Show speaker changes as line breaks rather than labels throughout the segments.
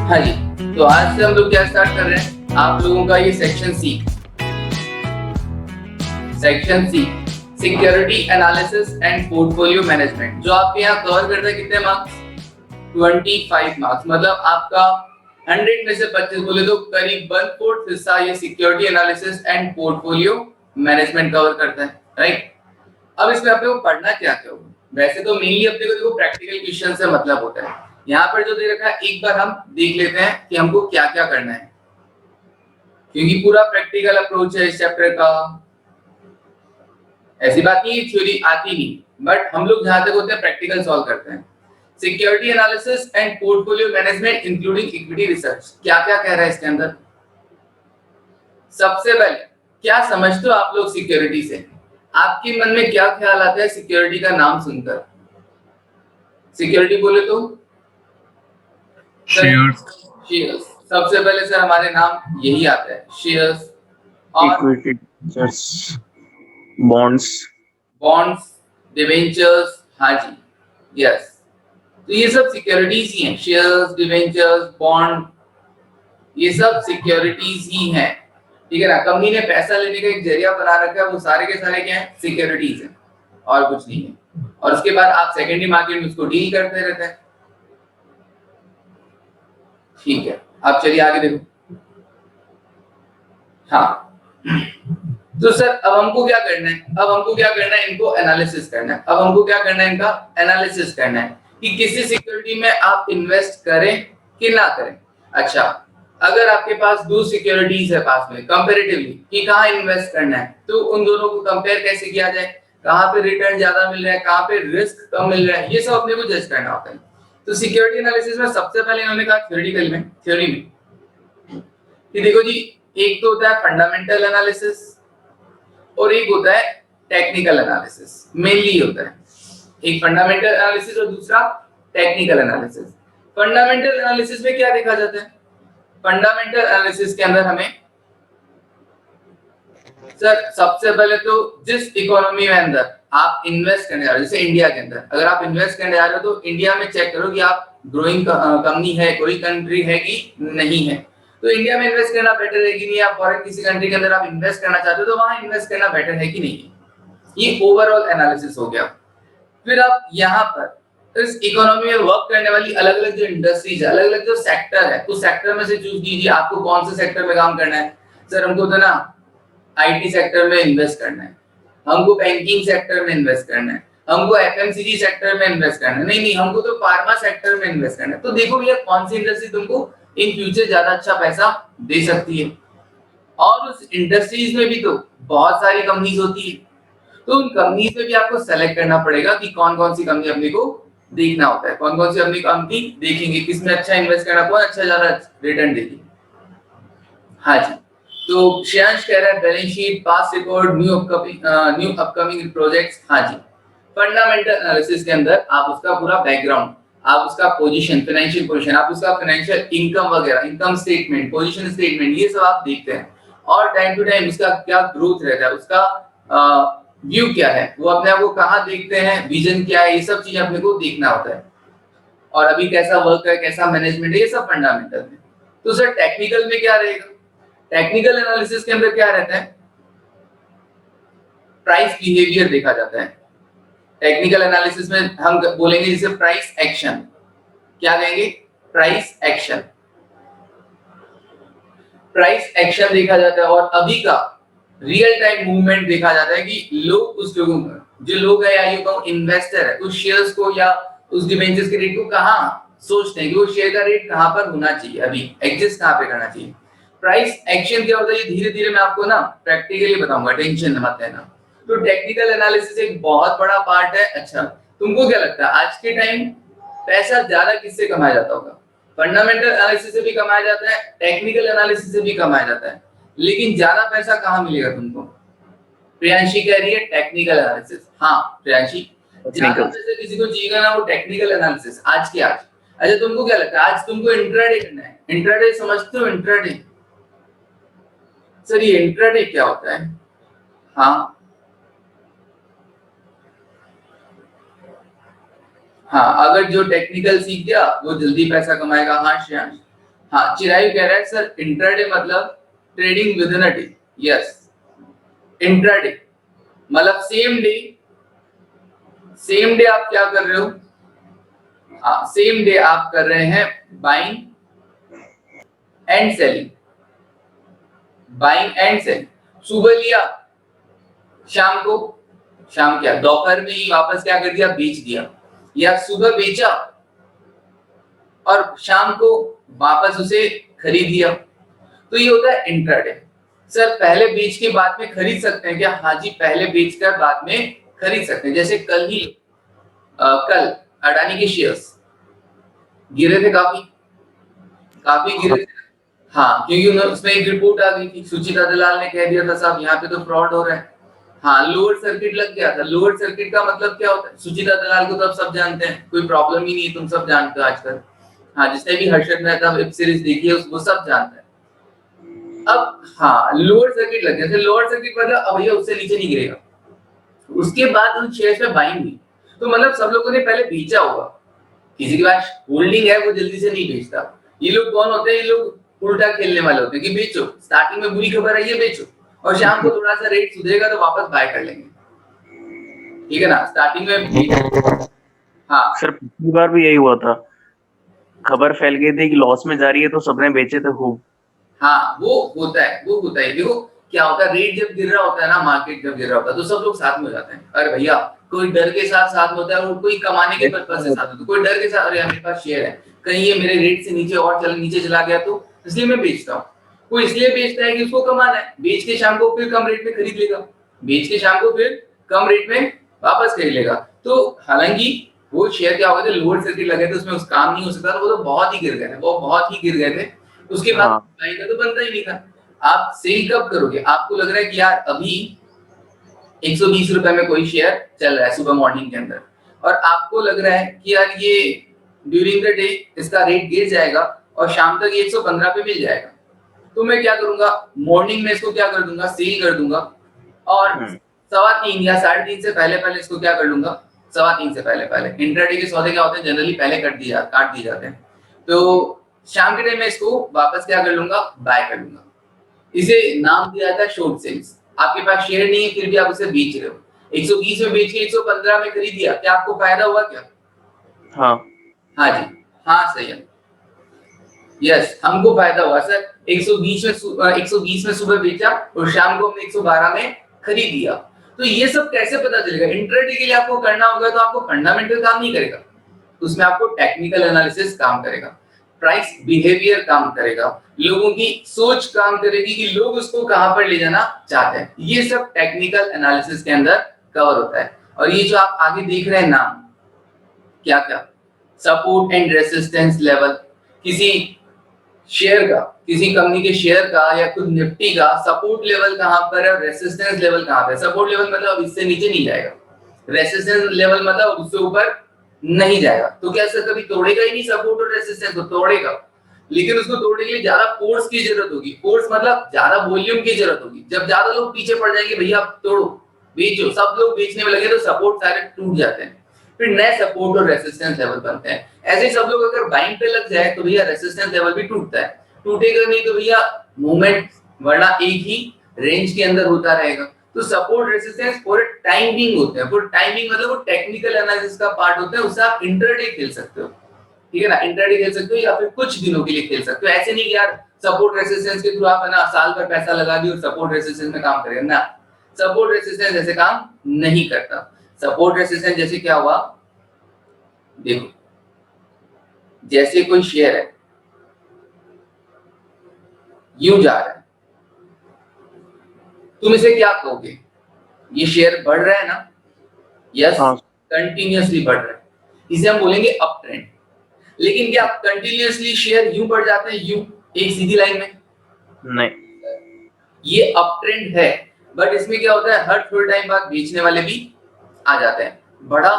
हाँ जी, तो आज से हम लोग क्या स्टार्ट कर रहे हैं, आप लोगों का ये section C security analysis and portfolio management, जो आपके यहाँ कवर करता है कितने मार्क्स, 25 मार्क्स। मतलब आपका 100 में से 25 बोले तो करीब 1/4 हिस्सा ये security analysis and portfolio management cover करता है, राइट। अब इसमें अपने को पढ़ना क्या क्या होगा, वैसे तो मेनली अपने को देखो प्रैक्टिकल क्वेश्चन से मतलब होता है। यहाँ पर जो दे रखा है एक बार हम देख लेते हैं कि हमको क्या क्या करना है, क्योंकि पूरा प्रैक्टिकल अप्रोच है इस चैप्टर का। ऐसी बात नहीं थ्योरी आती नहीं, बट हम लोग जहां तक होते हैं प्रैक्टिकल सॉल्व करते हैं। Security analysis and portfolio management including equity research, क्या क्या कह रहा है इसके अंदर। सबसे पहले क्या समझते हो आप लोग सिक्योरिटी से, आपके मन में क्या ख्याल आता है सिक्योरिटी का नाम सुनकर। सिक्योरिटी बोले तो
शेयर्स,
शेयर्स, सबसे पहले सर हमारे नाम यही आता है, शेयर्स और
इक्विटी, बॉन्ड्स।
बॉन्ड्स, डिबेंचर्स, हाँ जी, यस। तो ये सब सिक्योरिटीज ही हैं, शेयर्स, डिबेंचर्स, बॉन्ड, ये सब सिक्योरिटीज ही हैं, ठीक है ना। कंपनी ने पैसा लेने का एक जरिया बना रखा है, वो सारे के सारे क्या है, सिक्योरिटीज हैं और कुछ नहीं है। और उसके बाद आप सेकेंडरी मार्केट में उसको डील करते रहते हैं, ठीक है। अब चलिए आगे देखो। हाँ, तो सर अब हमको क्या करना है, अब हमको क्या करना है, इनको एनालिसिस करना है। अब हमको क्या करना है, इनका एनालिसिस करना है कि किसी सिक्योरिटी में आप इन्वेस्ट करें कि ना करें। अच्छा, अगर आपके पास दो सिक्योरिटीज है पास में कंपैरेटिवली कि कहाँ इन्वेस्ट करना है, तो उन दोनों को कंपेयर कैसे किया जाए, कहाँ पे रिटर्न ज्यादा मिल रहा है, कहाँ पे रिस्क कम मिल रहा है, ये सब अपने को जज करना होता है। तो सिक्योरिटी एनालिसिस में सबसे पहले इन्होंने कहा थ्योरी में कि देखो जी, एक तो होता है फंडामेंटल एनालिसिस और एक होता है टेक्निकल एनालिसिस। मेनली होता है एक फंडामेंटल एनालिसिस और दूसरा टेक्निकल एनालिसिस। फंडामेंटल एनालिसिस में क्या देखा जाता है, फंडामेंटल एनालिसिस के अंदर हमें सर सबसे पहले तो जिस इकोनॉमी में अंदर आप इन्वेस्ट करने जा रहे हो, जैसे इंडिया के अंदर अगर आप इन्वेस्ट करने जा रहे हो तो इंडिया में चेक करो कि आप ग्रोइंग कंपनी है, कोई कंट्री है कि नहीं है। तो इंडिया में इन्वेस्ट करना बेटर है कि नहीं, आप फॉरेन किसी कंट्री के अंदर आप इन्वेस्ट करना चाहते हो तो वहां इन्वेस्ट करना बेटर है कि नहीं। ये ओवरऑल एनालिसिस हो गया। फिर आप यहाँ पर इस इकोनॉमी में वर्क करने वाली अलग अलग जो इंडस्ट्रीज है, अलग अलग जो सेक्टर है, उस सेक्टर में से चूज कीजिए आपको कौन से सेक्टर में काम करना है। सर हमको तो ना आईटी सेक्टर में इन्वेस्ट करना है, हमको बैंकिंग सेक्टर में इन्वेस्ट करना है, हमको एफएमसीजी सेक्टर में इन्वेस्ट करना है, नहीं नहीं हमको तो फार्मा सेक्टर में इन्वेस्ट करना है। तो देखो भैया कौन सी इंडस्ट्री तुमको इन फ्यूचर ज्यादा अच्छा पैसा दे सकती है, और उस इंडस्ट्रीज में भी तो बहुत सारी कंपनीज होती है, तो उन कंपनीज में भी आपको सेलेक्ट करना पड़ेगा कि कौन कौन सी कंपनी अपने को देखना होता है, कौन कौन सी अपनी कंपनी देखेंगे, किसमें अच्छा इन्वेस्ट करना, कौन अच्छा ज्यादा रिटर्न देगी। हाँ जी, तो श्रेयांश कह रहा है balance sheet, past record, new upcoming projects. हाँ जी, फंडामेंटल एनालिसिस के अंदर आप उसका पूरा बैकग्राउंड, आप उसका पोजीशन, फाइनेंशियल पोजीशन, आप उसका फाइनेंशियल इनकम वगैरह, इनकम स्टेटमेंट, पोजीशन स्टेटमेंट, ये सब आप देखते हैं। और टाइम टू टाइम उसका क्या ग्रोथ रहता है, उसका व्यू क्या है, वो अपने आप को कहाँ देखते हैं, विजन क्या है, ये सब चीज अपने को देखना होता है। और अभी कैसा वर्क है, कैसा मैनेजमेंट है, ये सब फंडामेंटल है। तो सर टेक्निकल में क्या रहेगा, टेक्निकल एनालिसिस के अंदर क्या रहता है, प्राइस बिहेवियर देखा जाता है। टेक्निकल एनालिसिस में हम बोलेंगे जैसे प्राइस एक्शन, क्या कहेंगे, प्राइस एक्शन, प्राइस एक्शन देखा जाता है। और अभी का रियल टाइम मूवमेंट देखा जाता है कि लोग, उस लोगों का जो लोग है या ये कहूं इन्वेस्टर है, उस शेयर्स को या उस डिबेंचर्स के रेट को कहां सोचते हैं कि वो शेयर का रेट कहां पर होना चाहिए, अभी एग्जिस्ट कहां पे करना चाहिए। प्राइस एक्शन क्या होता है, ये धीरे धीरे मैं आपको ना प्रैक्टिकली बताऊंगा, टेंशन मत लेना। तो टेक्निकल एनालिसिस एक बहुत बड़ा पार्ट है। अच्छा, तुमको क्या लगता है आज के टाइम पैसा ज्यादा किससे कमाया जाता होगा, फंडामेंटल एनालिसिस से भी कमाया जाता है, टेक्निकल एनालिसिस से भी कमाया जाता है, लेकिन ज्यादा पैसा कहाँ मिलेगा तुमको। प्रियांशी कह रही है टेक्निकल एनालिसिस। हाँ प्रियांशी, ज्यादा
टेक्निकल।
पैसा किसी को चाहिए ना वो टेक्निकल एनालिसिस आज के आज। अच्छा तुमको क्या लगता है आज तुमको इंट्राडे करना है, इंट्राडे समझते हो, इंट्राडे सर ये इंट्राडे क्या होता है। हाँ हाँ, अगर जो टेक्निकल सीख गया वो जल्दी पैसा कमाएगा। हाँ श्रेयांश, हाँ, चिरायु कह रहा है सर इंट्राडे मतलब trading with in a day. Yes, intraday मतलब सेम डे आप क्या कर रहे हो? हाँ, सेम डे आप कर रहे हैं buying and selling, buying and selling. सुबह लिया, शाम को, शाम क्या दोपहर में ही वापस क्या कर दिया, बेच दिया, या सुबह बेचा और शाम को वापस उसे खरीद लिया, तो ये होता है इंट्राडे। सर पहले बेच के बाद में खरीद सकते हैं क्या? हाँ जी, पहले बेचकर बाद में खरीद सकते हैं। जैसे कल अडानी के शेयर्स गिरे थे, काफी काफी गिरे थे। हाँ, क्योंकि उसमें एक रिपोर्ट आ गई थी, सुचिता दलाल ने कह दिया था साहब यहाँ पे तो फ्रॉड हो रहा है। हाँ, लोअर सर्किट लग गया था। लोअर सर्किट का मतलब क्या होता है? सुचिता दलाल को तो अब सब जानते हैं, कोई प्रॉब्लम ही नहीं है, तुम सब जानते हो आजकल। हाँ, जिसने भी हर्षद मेहता वेब सीरीज देखी है वो सब जानता है। अब हाँ, लोअर सर्किट लग गया था। लोअर सर्किट मतलब अब भैया उससे नीचे नहीं गिरेगा। उसके बाद उन शेयर्स में बाइंग हुई, तो मतलब सब लोगों ने पहले बेचा होगा। किसी के पास होल्डिंग है वो जल्दी से नहीं बेचता। ये लोग कौन होते हैं? ये लोग उल्टा खेलने वाले होते हैं कि बेचो, स्टार्टिंग में बुरी खबर आई है बेचो, और शाम को थोड़ा सा रेट सुधरेगा तो वापस बाय कर लेंगे। ठीक है ना, स्टार्टिंग में। हाँ
सर पिछली बार भी यही हुआ था, खबर फैल गई थी कि लॉस में जा रही है तो सबने बेचे थे खूब।
हाँ, वो होता है, वो होता है। देखो क्या होता है, रेट जब गिर रहा होता है ना, मार्केट जब गिर रहा होता है तो सब लोग साथ में हो जाते हैं। अरे भैया, कोई डर के साथ में होता है और कोई कमाने के पर्पज से साथ में, कोई डर के साथ, अरे मेरे पास शेयर है, कहीं ये मेरे रेट से नीचे और नीचे चला गया तो इसलिए मैं बेचता हूँ। कोई इसलिए बेचता है कि उसको कमाना है, बेच के शाम को फिर कम रेट में खरीद लेगा, बेच के शाम को फिर कम रेट में वापस खरीद लेगा। तो हालांकि वो शेयर क्या हो गए थे, लोअर सर्किट लगे थे, उसमें उस काम नहीं हो सकता था, वो तो बहुत ही गिर गए थे, वो बहुत ही गिर गए थे। उसके बाद
हाँ
बाई का तो बनता ही नहीं था। आप सेल कब करोगे? आपको लग रहा है कि यार अभी 120 रुपए में कोई शेयर चल रहा है सुबह मॉर्निंग के अंदर, और आपको लग रहा है कि यार ये ड्यूरिंग द डे इसका रेट गिर जाएगा और शाम तक ये 115 पे मिल जाएगा, तो मैं क्या करूंगा, मॉर्निंग में इसको क्या कर दूंगा, सेल कर दूंगा, और 3:15 या 3:30 से पहले पहले इसको क्या कर लूंगा, 3:15 से पहले पहले। इंट्राडे के सौदे क्या होते हैं, जनरली पहले काट दिए जाते हैं, तो शाम के टाइम में इसको वापस क्या कर लूंगा, बाय कर लूंगा। इसे नाम दिया जाता है शॉर्ट सेल्स। आपके पास शेयर नहीं है फिर भी आप उसे बेच रहे हो, 120 में बेच के 115 में खरीद दिया, क्या आपको फायदा हुआ क्या?
हाँ
हाँ जी, हाँ सही है, यस, हमको फायदा हुआ सर। 120 में सुबह बेचा और शाम को हमने 112 में खरीद लिया। तो ये सब कैसे पता चलेगा? इंट्राडे के लिए आपको करना होगा तो आपको फंडामेंटल काम नहीं करेगा, उसमें आपको टेक्निकल एनालिसिस काम करेगा, प्राइस बिहेवियर काम करेगा, लोगों की सोच काम करेगी कि लोग उसको कहां पर ले जाना चाहते हैं। ये सब टेक्निकल एनालिसिस के अंदर कवर होता है। और ये जो आप आगे देख रहे हैं नाम, क्या क्या, सपोर्ट एंड रेसिस्टेंस लेवल, किसी शेयर का, किसी कंपनी के शेयर का या खुद निफ्टी का सपोर्ट लेवल कहां पर है और रेसिस्टेंस लेवल कहां पर है। सपोर्ट लेवल मतलब अब इससे नीचे नहीं जाएगा, रेसिस्टेंस लेवल मतलब उससे ऊपर नहीं जाएगा। तो क्या सर कभी तोड़ेगा ही नहीं सपोर्ट और रेसिस्टेंस को? तोड़ेगा, लेकिन उसको तोड़ने के लिए ज्यादा फोर्स की जरूरत होगी। फोर्स मतलब ज्यादा वॉल्यूम की जरूरत होगी। जब ज्यादा लोग पीछे पड़ जाएंगे, भैया तोड़ो बेचो, सब लोग बेचने में लगे तो सपोर्ट सारे टूट जाते हैं, फिर नए सपोर्ट और रेसिस्टेंस लेवल बनते हैं। ऐसे ही सब लोग अगर बाइंग पे लग जाए तो भैया रेसिस्टेंस लेवल भी टूटता है, टूटेगा नहीं तो भैया मूवमेंट वरना एक ही रेंज के अंदर होता रहेगा। तो सपोर्ट रेसिस्टेंस फॉर टाइमिंग होते हैं। फॉर टाइमिंग मतलब वो टेक्निकल एनालिसिस का पार्ट होता है, उससे आप इंट्राडे खेल सकते हो, ठीक है ना, इंट्राडे खेल सकते हो या फिर कुछ दिनों के लिए खेल सकते हो। ऐसे नहीं कि यार सपोर्ट रेसिस्टेंस के थ्रू आप है ना साल भर पैसा लगा दिए और सपोर्ट रेसिस्टेंस में काम करेगा ना, सपोर्ट रेसिस्टेंस जैसे काम नहीं करता। सपोर्ट रेसिस्टेंस जैसे क्या हुआ, देखो जैसे कोई शेयर है यूं जा रहा है, तुम इसे क्या कहोगे, ये शेयर बढ़ रहा है ना, यस,
हाँ
कंटिन्यूअसली बढ़ रहा है, इसे हम बोलेंगे अप ट्रेंड। लेकिन क्या कंटिन्यूअसली शेयर यूं बढ़ जाते हैं, यूं एक सीधी लाइन में?
नहीं,
ये अप ट्रेंड है, बट इसमें क्या होता है, हर थोड़े टाइम बाद बेचने वाले भी आ जाते हैं। बढ़ा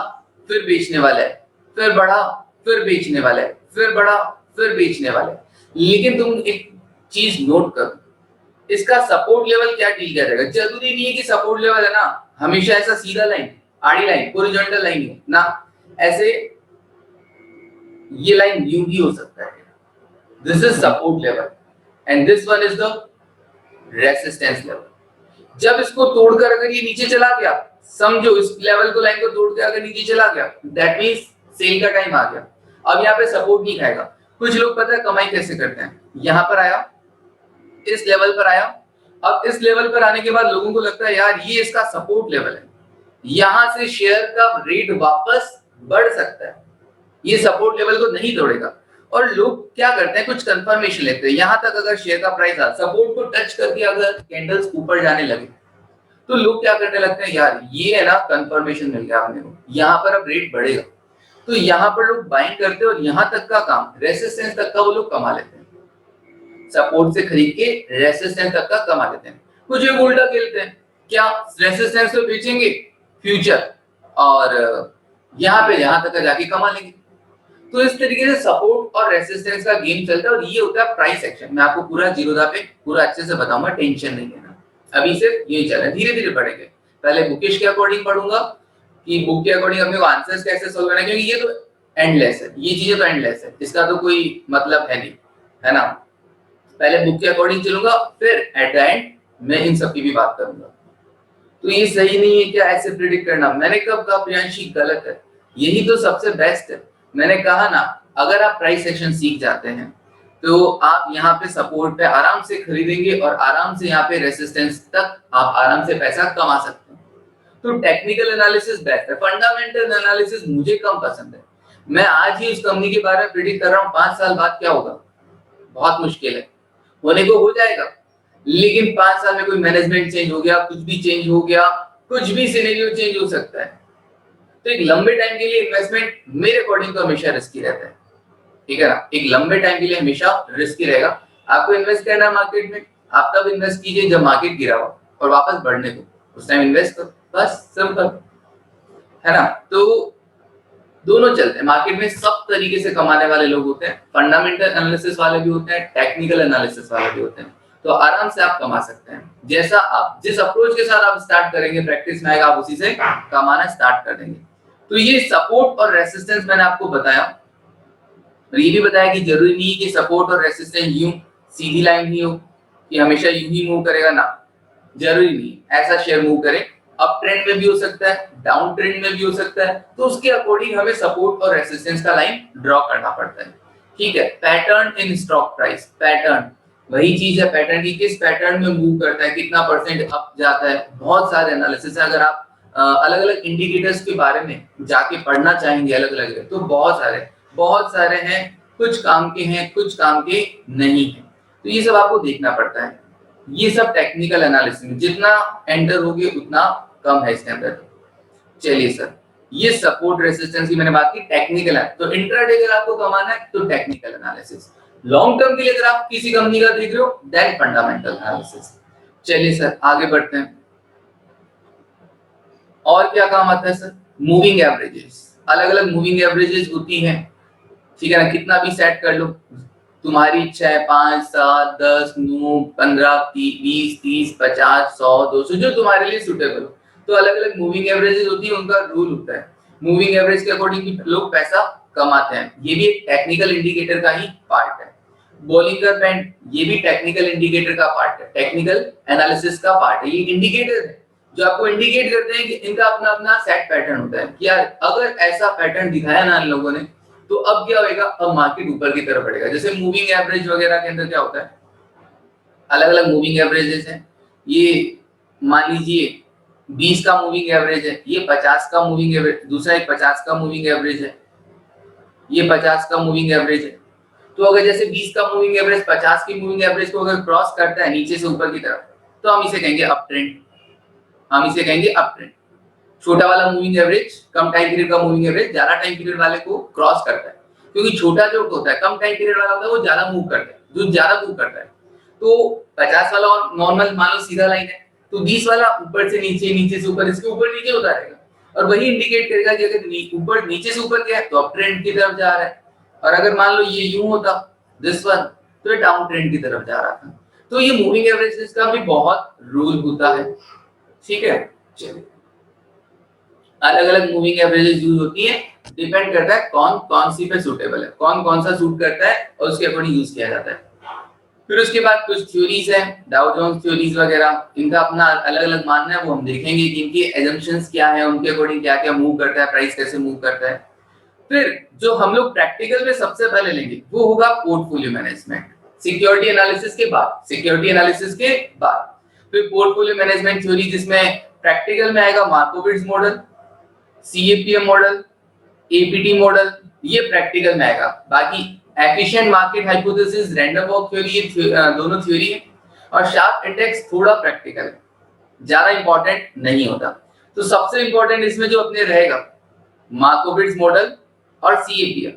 फिर बेचने वाला है, फिर बढ़ा फिर बेचने वाला है, फिर बढ़ा फिर बेचने वाला है। लेकिन तुम एक चीज नोट करो, इसका सपोर्ट लेवल क्या डील किया जाएगा? जरूरी नहीं है कि सपोर्ट लेवल है ना हमेशा ऐसा सीधा लाइन, आड़ी लाइन, हॉरिजॉन्टल लाइन हो ना, ऐसे ये लाइन यूं भी हो सकता है, this is support level and this one is the resistance level. जब इसको तोड़कर अगर ये नीचे चला गया, समझो इस लेवल को, लाइन को तोड़कर अगर नीचे चला गया, दैट मींस सेल का टाइम आ गया। अब यहाँ पे सपोर्ट नहीं खाएगा। कुछ लोग पता है कमाई कैसे करते हैं, यहाँ पर आया, इस लेवल पर आया, अब इस लेवल पर आने के बाद लोगों को लगता है यार ये इसका सपोर्ट लेवल है, यहां से शेयर का रेट वापस बढ़ सकता है, ये सपोर्ट लेवल को नहीं तोड़ेगा। और लोग क्या करते हैं, कुछ कंफर्मेशन लेते हैं, यहां तक अगर शेयर का प्राइस सपोर्ट को टच करके अगर कैंडल्स ऊपर जाने लगे तो लोग क्या करने लगते हैं, यार ये है ना कंफर्मेशन मिल गया अपने को, यहाँ पर अब रेट बढ़ेगा, तो यहाँ पर लोग बाइंग करते हैं और यहाँ तक का काम, रेसिस्टेंस तक का वो लोग कमा लेते हैं, सपोर्ट से खरीद के रेसिस्टेंस तक का कमा लेते हैं। कुछ लोग उल्टा खेलते हैं, क्या रेसिस्टेंस पे बेचेंगे फ्यूचर और यहाँ पे यहाँ तक का जाके कमा लेंगे। तो इस तरीके से सपोर्ट और रेसिस्टेंस का गेम चलता है और ये होता है प्राइस एक्शन। मैं आपको पूरा जीरोधा पे पूरा अच्छे से बताऊंगा, टेंशन नहीं लेना। अभी सिर्फ यही चल रहा है, धीरे धीरे बढ़ेंगे। पहले बुकिश के अकॉर्डिंग पढ़ूंगा कि बुक के अकॉर्डिंग अपने को आंसर्स कैसे सॉल्व करना है, क्योंकि ये तो एंडलेस है, ये चीजें तो एंडलेस है, इसका तो कोई मतलब है नहीं, है ना। पहले बुक के अकॉर्डिंग चलूंगा, फिर एट द एंड मैं इन सब की भी बात करूंगा। तो ये सही नहीं है क्या ऐसे प्रिडिक्ट करना, मैंने कब कहा प्रियांशी गलत है, यही तो सबसे बेस्ट है। मैंने कहा ना, अगर आप प्राइस एक्शन सीख जाते हैं तो आप यहाँ पे सपोर्ट पे आराम से खरीदेंगे और आराम से यहाँ पे रेसिस्टेंस तक आप आराम से पैसा कमा सकते हैं। तो टेक्निकल एनालिसिस बेस्ट है, फंडामेंटल एनालिसिस मुझे कम पसंद है। मैं आज ही उस कंपनी के बारे में प्रिडिक्ट कर रहा हूँ 5 साल बाद क्या होगा, बहुत मुश्किल है, होने को हो जाएगा, लेकिन 5 साल में कोई मैनेजमेंट चेंज हो गया, कुछ भी चेंज हो गया, कुछ भी सिनेरियो चेंज हो सकता है। तो एक लंबे टाइम के लिए इन्वेस्टमेंट मेरे अकॉर्डिंग तो हमेशा रिस्की रहता है, ठीक है ना। एक लंबे टाइम के लिए हमेशा रिस्की रहेगा। आपको इन्वेस्ट करना है मार्केट में, आप तब इन्वेस्ट कीजिए जब मार्केट गिरा हो और वापस बढ़ने को, उस टाइम इन्वेस्ट करो, बस सिंपल, है ना। तो दोनों चलते हैं मार्केट में, सब तरीके से कमाने वाले लोग होते हैं, फंडामेंटल एनालिसिस वाले भी होते हैं, टेक्निकल एनालिसिस वाले भी होते हैं। तो आराम से आप कमा सकते हैं, जैसा आप जिस अप्रोच के साथ आप स्टार्ट करेंगे, प्रैक्टिस में आएगा, आप उसी से कमाना स्टार्ट कर देंगे। तो ये सपोर्ट और रेसिस्टेंस मैंने आपको बताया, और ये भी बताया कि जरूरी नहीं है कि सपोर्ट और रेसिस्टेंस यूं सीधी लाइन ही हो कि हमेशा यूं ही मूव करेगा ना, जरूरी नहीं ऐसा शेयर मूव करे, अप ट्रेंड में भी हो सकता है, डाउन ट्रेंड में भी हो सकता है। तो उसके अकॉर्डिंग हमें सपोर्ट और रेसिस्टेंस का लाइन ड्रॉ करना पड़ता है, ठीक है। Pattern in stock price, pattern वही चीज है, पैटर्न की किस पैटर्न में मूव करता है, कितना परसेंट अप जाता है, बहुत सारे एनालिसिस है। अगर आप अलग अलग इंडिकेटर्स के बारे में जाके पढ़ना चाहेंगे अलग अलग, तो बहुत सारे हैं, कुछ काम के हैं, कुछ काम के नहीं है। तो ये सब आपको देखना पड़ता है। ये सब टेक्निकल एनालिसिस में जितना एंटर होगे उतना कम है इसके अंदर। चलिए सर, ये सपोर्ट रेसिस्टेंस की मैंने बात की, टेक्निकल है। तो इंट्राडे अगर आपको कमाना है तो टेक्निकल एनालिसिस, लॉन्ग टर्म के लिए अगर आप किसी कंपनी का देख रहे हो देन फंडामेंटल एनालिसिस। चलिए सर आगे बढ़ते हैं। और क्या काम आता है सर, मूविंग एवरेजेस, अलग अलग मूविंग एवरेजेस होती हैं, ठीक है ना। कितना भी सेट कर लो, तुम्हारी इच्छा है 5, 7, 10, 9, 15, 20, 30, 50, 100, 200, जो तुम्हारे लिए सुटेबल हो। तो अलग अलग मूविंग एवरेजेस होती है, उनका रूल होता है, मूविंग एवरेज के अकॉर्डिंग लोग पैसा कमाते हैं। ये भी एक टेक्निकल इंडिकेटर का ही पार्ट है। बॉलिंगर बैंड ये भी टेक्निकल इंडिकेटर का पार्ट है, टेक्निकल एनालिसिस का पार्ट है। ये इंडिकेटर है जो आपको इंडिकेट करते हैं कि इनका अपना अपना सेट पैटर्न होता है कि यार अगर ऐसा पैटर्न दिखाया ना इन लोगों ने तो अब क्या होएगा, अब मार्केट ऊपर की तरफ बढ़ेगा। जैसे मूविंग एवरेज वगैरह के अंदर क्या होता है, अलग अलग मूविंग एवरेजेस हैं। ये मान लीजिए 20 का मूविंग एवरेज है, ये 50 का मूविंग एवरेज, दूसरा एक 50 का मूविंग एवरेज है, ये 50 का मूविंग एवरेज है। तो अगर जैसे 20 का मूविंग एवरेज 50 की मूविंग एवरेज को अगर क्रॉस करता है नीचे से ऊपर की तरफ, तो हम इसे कहेंगे अप ट्रेंड, हम इसे कहेंगे अप ट्रेंड। छोटा वाला मूविंग एवरेज, कम टाइम पीरियड का मूविंग एवरेज ज्यादा टाइम पीरियड वाले को क्रॉस करता है, क्योंकि छोटा जो होता है कम टाइम पीरियड वाला होता है वो ज्यादा मूव करता है, जो ज्यादा मूव करता है। तो 50 वाला और नॉर्मल मान लो सीधा लाइन है, तो 20 वाला ऊपर से नीचे, नीचे से ऊपर, इसके ऊपर नीचे होता रहेगा, और वही इंडिकेट करेगा कि अगर ऊपर नीचे से ऊपर गया है तो अप ट्रेंड की तरफ जा रहा है, और अगर मान लो ये यूं होता दिस वन तो ये डाउन ट्रेंड की तरफ जा रहा था। तो ये मूविंग एवरेजेस का भी बहुत रूल होता है, ठीक है। चलिए अलग अलग मूविंग एवरेजेस यूज होती है, डिपेंड करता है कौन कौन सी पे सूटेबल है, कौन कौन सा सूट करता है और उसके अकॉर्डिंग यूज किया जाता है। फिर उसके बाद कुछ थ्योरीज है, डाउ जोन्स थ्योरीज वगैरह, इनका अपना अलग अलग मानना है, वो हम देखेंगे कि इनकी एजम्पशंस क्या है, उनके अकॉर्डिंग क्या क्या मूव करता है, प्राइस कैसे मूव करता है। फिर जो हम लोग प्रैक्टिकल में सबसे पहले लेंगे वो होगा पोर्टफोलियो मैनेजमेंट, सिक्योरिटी एनालिसिस के बाद, सिक्योरिटी एनालिसिस के बाद फिर पोर्टफोलियो मैनेजमेंट थ्योरी, जिसमें प्रैक्टिकल में आएगा Markowitz model, CAPM model, APT model, ये प्रैक्टिकल में आएगा। बाकी efficient market hypothesis, random walk theory, ये दोनों थ्योरी है। और शार्प इंडेक्स थोड़ा प्रैक्टिकल है, ज्यादा इंपॉर्टेंट नहीं होता। तो सबसे इंपॉर्टेंट इसमें जो अपने रहेगा मार्कोविट्ज मॉडल और सीएपीएम,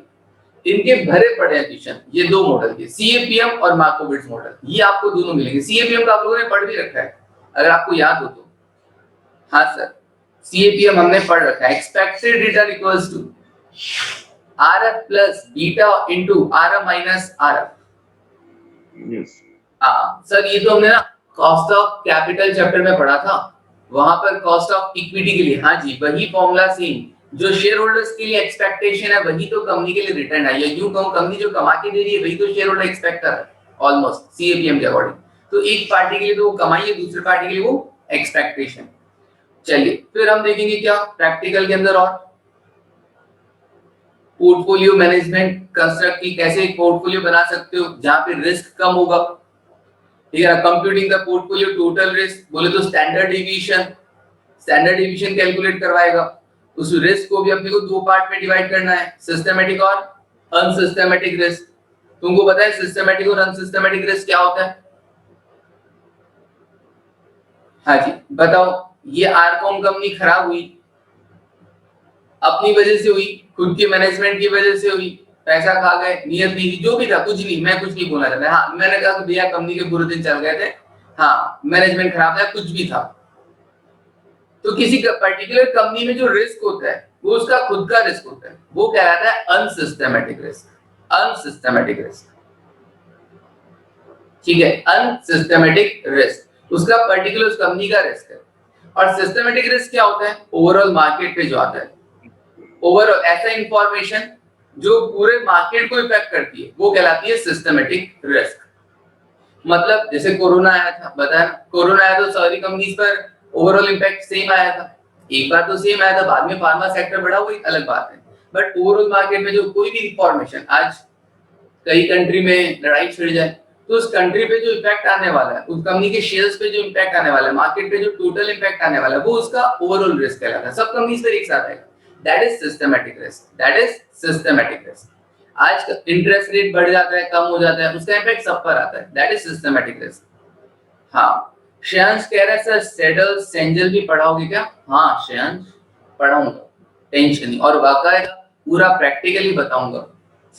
इनके भरे पड़े हैं क्वेश्चन, ये दो मॉडल के, सीएपीएम और मार्कोविट्ज मॉडल, ये आपको दोनों मिलेंगे। सीएपीएम का आप लोगों ने पढ़ भी रखा है अगर आपको याद हो तो। हाँ सर, सीएपीएम हमने पढ़ रखा है, expected return equals to RF plus beta into RF minus RF. हाँ सर, ये तो हमने ना कॉस्ट ऑफ कैपिटल चैप्टर में पढ़ा था, वहां पर कॉस्ट ऑफ इक्विटी के लिए, हाँ जी वही फॉर्मूला सेम, जो शेयर होल्डर्स के लिए एक्सपेक्टेशन है वही तो कंपनी के लिए रिटर्न है, या यूं कहूं कंपनी जो कमा के दे रही है वही तो शेयर होल्डर एक्सपेक्ट कर रहा है ऑलमोस्ट सीएपीएम के अकॉर्डिंग। तो एक पार्टी के लिए तो वो कमाई है, दूसरी पार्टी के लिए वो एक्सपेक्टेशन। चलिए फिर हम देखेंगे क्या प्रैक्टिकल के अंदर, और पोर्टफोलियो मैनेजमेंट कंस्ट्रक्ट की, कैसे एक पोर्टफोलियो बना सकते हो जहां पे रिस्क कम होगा, ठीक है। Computing the portfolio total risk, बोले तो स्टैंडर्ड डिवीजन कैलकुलेट करवाएगा। उस रिस्क को भी अपने को दो पार्ट में डिवाइड करना है, सिस्टमैटिक और अनसिस्टमैटिक रिस्क। तुमको पता है सिस्टमैटिक और अनसिस्टमैटिक रिस्क क्या होता है? हाँ जी बताओ। ये आरकॉम कंपनी खराब हुई, अपनी वजह से हुई, खुद के मैनेजमेंट की वजह से हुई, पैसा खा गए, नियत नहीं थी, जो भी था, कुछ नहीं, मैं कुछ नहीं बोलना चाहता। हाँ मैंने कहा कि भैया कंपनी के बुरे दिन चल गए थे, हाँ मैनेजमेंट खराब था, कुछ भी था। तो किसी पर्टिकुलर कंपनी में जो रिस्क होता है वो उसका खुद का रिस्क होता है, वो कहलाता है अनसिस्टमैटिक रिस्क। अनसिस्टमैटिक रिस्क, ठीक है, अनसिस्टमैटिक रिस्क उसका पर्टिकुलर उस कंपनी का रिस्क है। और सिस्टमैटिक रिस्क क्या होता है? ओवरऑल मार्केट पे जो आता है, ओवरऑल ऐसा इंफॉर्मेशन जो पूरे मार्केट को इफेक्ट करती है, वो कहलाती है सिस्टमैटिक रिस्क। मतलब जैसे कोरोना आया था, बताया कोरोना आया तो सारी कंपनीज पर ओवरऑल इंपैक्ट सेम आया था, एक बार तो सेम आया था, बाद में फार्मा सेक्टर बढ़ा, वो एक अलग बात है। बट ओवरऑल मार्केट में जो कोई भी इंफॉर्मेशन, आज कई कंट्री में लड़ाई छिड़ जाए तो उस कंट्री पे जो इफेक्ट आने वाला है, उस कंपनी के शेयर्स पे जो इम्पैक्ट आने वाला है, मार्केट पे जो टोटल इम्पैक्ट आने वाला है, वो उसका ओवरऑल रिस्क कहलाता है, सब कंपनीज पर एक साथ आएगा। That is systematic risk, that is systematic risk. आज इंटरेस्ट रेट बढ़ जाता है, कम हो जाता है, उसका इम्पैक्ट सब पर आता है, दैट इज सिस्टमैटिक रिस्क। हाँ श्रेयांश कह रहा है सर सेडल सेंजल भी पढ़ाओगे क्या? हाँ श्रेयांश पढ़ाऊंगा, टेंशन नहीं, और बाकायदा पूरा प्रैक्टिकली बताऊंगा,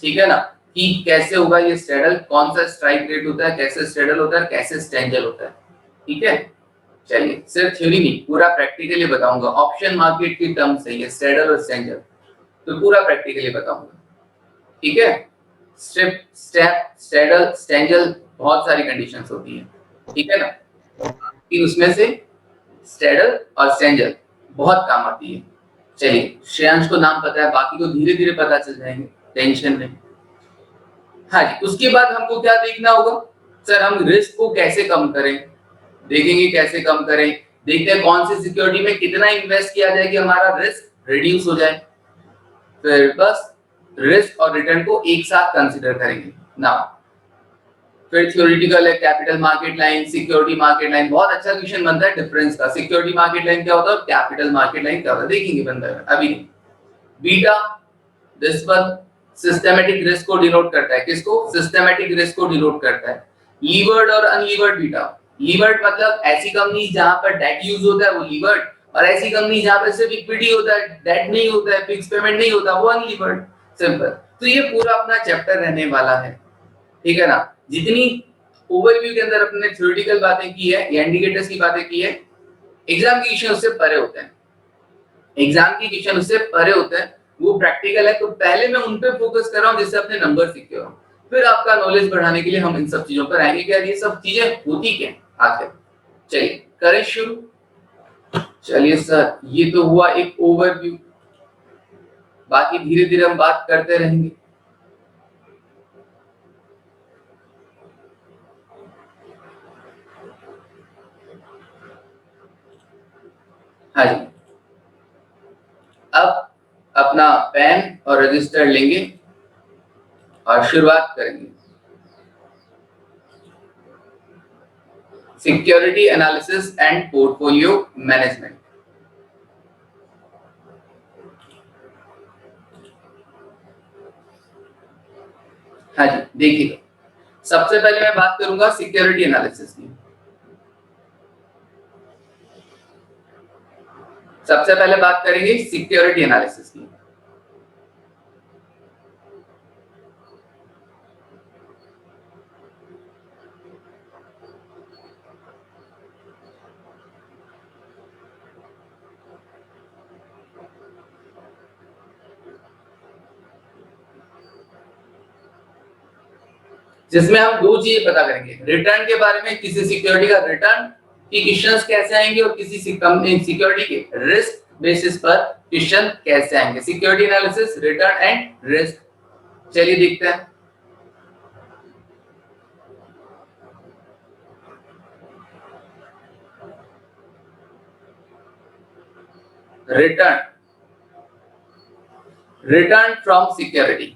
ठीक है ना, कि कैसे होगा ये स्ट्रेडल, कौन सा स्ट्राइक रेट होता है, कैसे स्ट्रेडल होता है, कैसे स्टेंजल होता है, ठीक है। चलिए सिर्फ थ्योरी नहीं, पूरा प्रैक्टिकली बताऊंगा। ऑप्शन मार्केट की टर्म सही है, स्ट्रेडल और स्टेंजल, तो पूरा प्रैक्टिकली बताऊंगा, ठीक है। स्ट्रिप, स्टेप, स्ट्रेडल, स्टेंजल, बहुत सारी कंडीशंस होती हैं, ठीक है ना, कि उसमें से स्ट्रेडल और स्टेंजल बहुत काम आती है। चलिए श्रेयांश को नाम पता है, बाकी को धीरे धीरे पता चल जाएंगे, टेंशन नहीं। हाँ जी, उसके बाद हमको क्या देखना होगा सर? हम रिस्क को कैसे कम करें, देखेंगे कैसे कम करें, देखते हैं कौन सी सिक्योरिटी में कितना इन्वेस्ट किया जाए कि हमारा रिस्क रिड्यूस हो जाए। फिर बस रिस्क और रिटर्न को एक साथ कंसीडर करेंगे ना। फिर थ्योरेटिकल है capital market line, security market line, बहुत अच्छा क्वेश्चन बनता है डिफरेंस का, सिक्योरिटी मार्केट लाइन क्या होता है और कैपिटल मार्केट लाइन क्या होता है, देखेंगे बनता है अभी नहीं। Beta this one systematic risk को डिनोट करता है, किसको? सिस्टमैटिक रिस्क को डिनोट करता है। लीवर्ड और अनलीवर्ड बीटा, लीवर्ड मतलब ऐसी कंपनी जहां पर डेट यूज होता है वो लीवर्ड, और ऐसी कंपनी जहां पर सिर्फ इक्विटी होता है, डेट नहीं होता है, फिक्स पेमेंट नहीं होता, वो अनलीवर्ड, सिंपल। तो ये पूरा अपना चैप्टर रहने वाला है, ठीक है ना। जितनी ओवरव्यू के अंदर अपने थ्योरेटिकल बातें की है या इंडिकेटर्स की बातें की है, एग्जाम के क्वेश्चन उससे परे होते हैं, एग्जाम के क्वेश्चन उससे परे होते हैं, वो प्रैक्टिकल है। तो पहले मैं उन पे फोकस कर रहा हूं जिससे अपने नंबर सीखे हो, फिर आपका नॉलेज बढ़ाने के लिए हम इन सब चीजों पर आएंगे कि यार ये सब चीजें होती क्या आखिर। चलिए करें शुरू। चलिए सर, ये तो हुआ एक ओवरव्यू, बाकी धीरे धीरे हम बात करते रहेंगे। हाँ जी, अब अपना पेन और रजिस्टर लेंगे और शुरुआत करेंगे। Security analysis and portfolio management. हाँ जी, देखिए, सबसे पहले मैं बात करूंगा सिक्योरिटी एनालिसिस की। सबसे पहले बात करेंगे सिक्योरिटी एनालिसिस की। जिसमें हम दो चीजें पता करेंगे, रिटर्न के बारे में, किसी सिक्योरिटी का रिटर्न की क्वेश्चंस कैसे आएंगे और किसी कंपनी सिक्योरिटी के रिस्क बेसिस पर क्वेश्चन कैसे आएंगे। Security analysis, return and risk. चलिए देखते हैं। Return, return from security,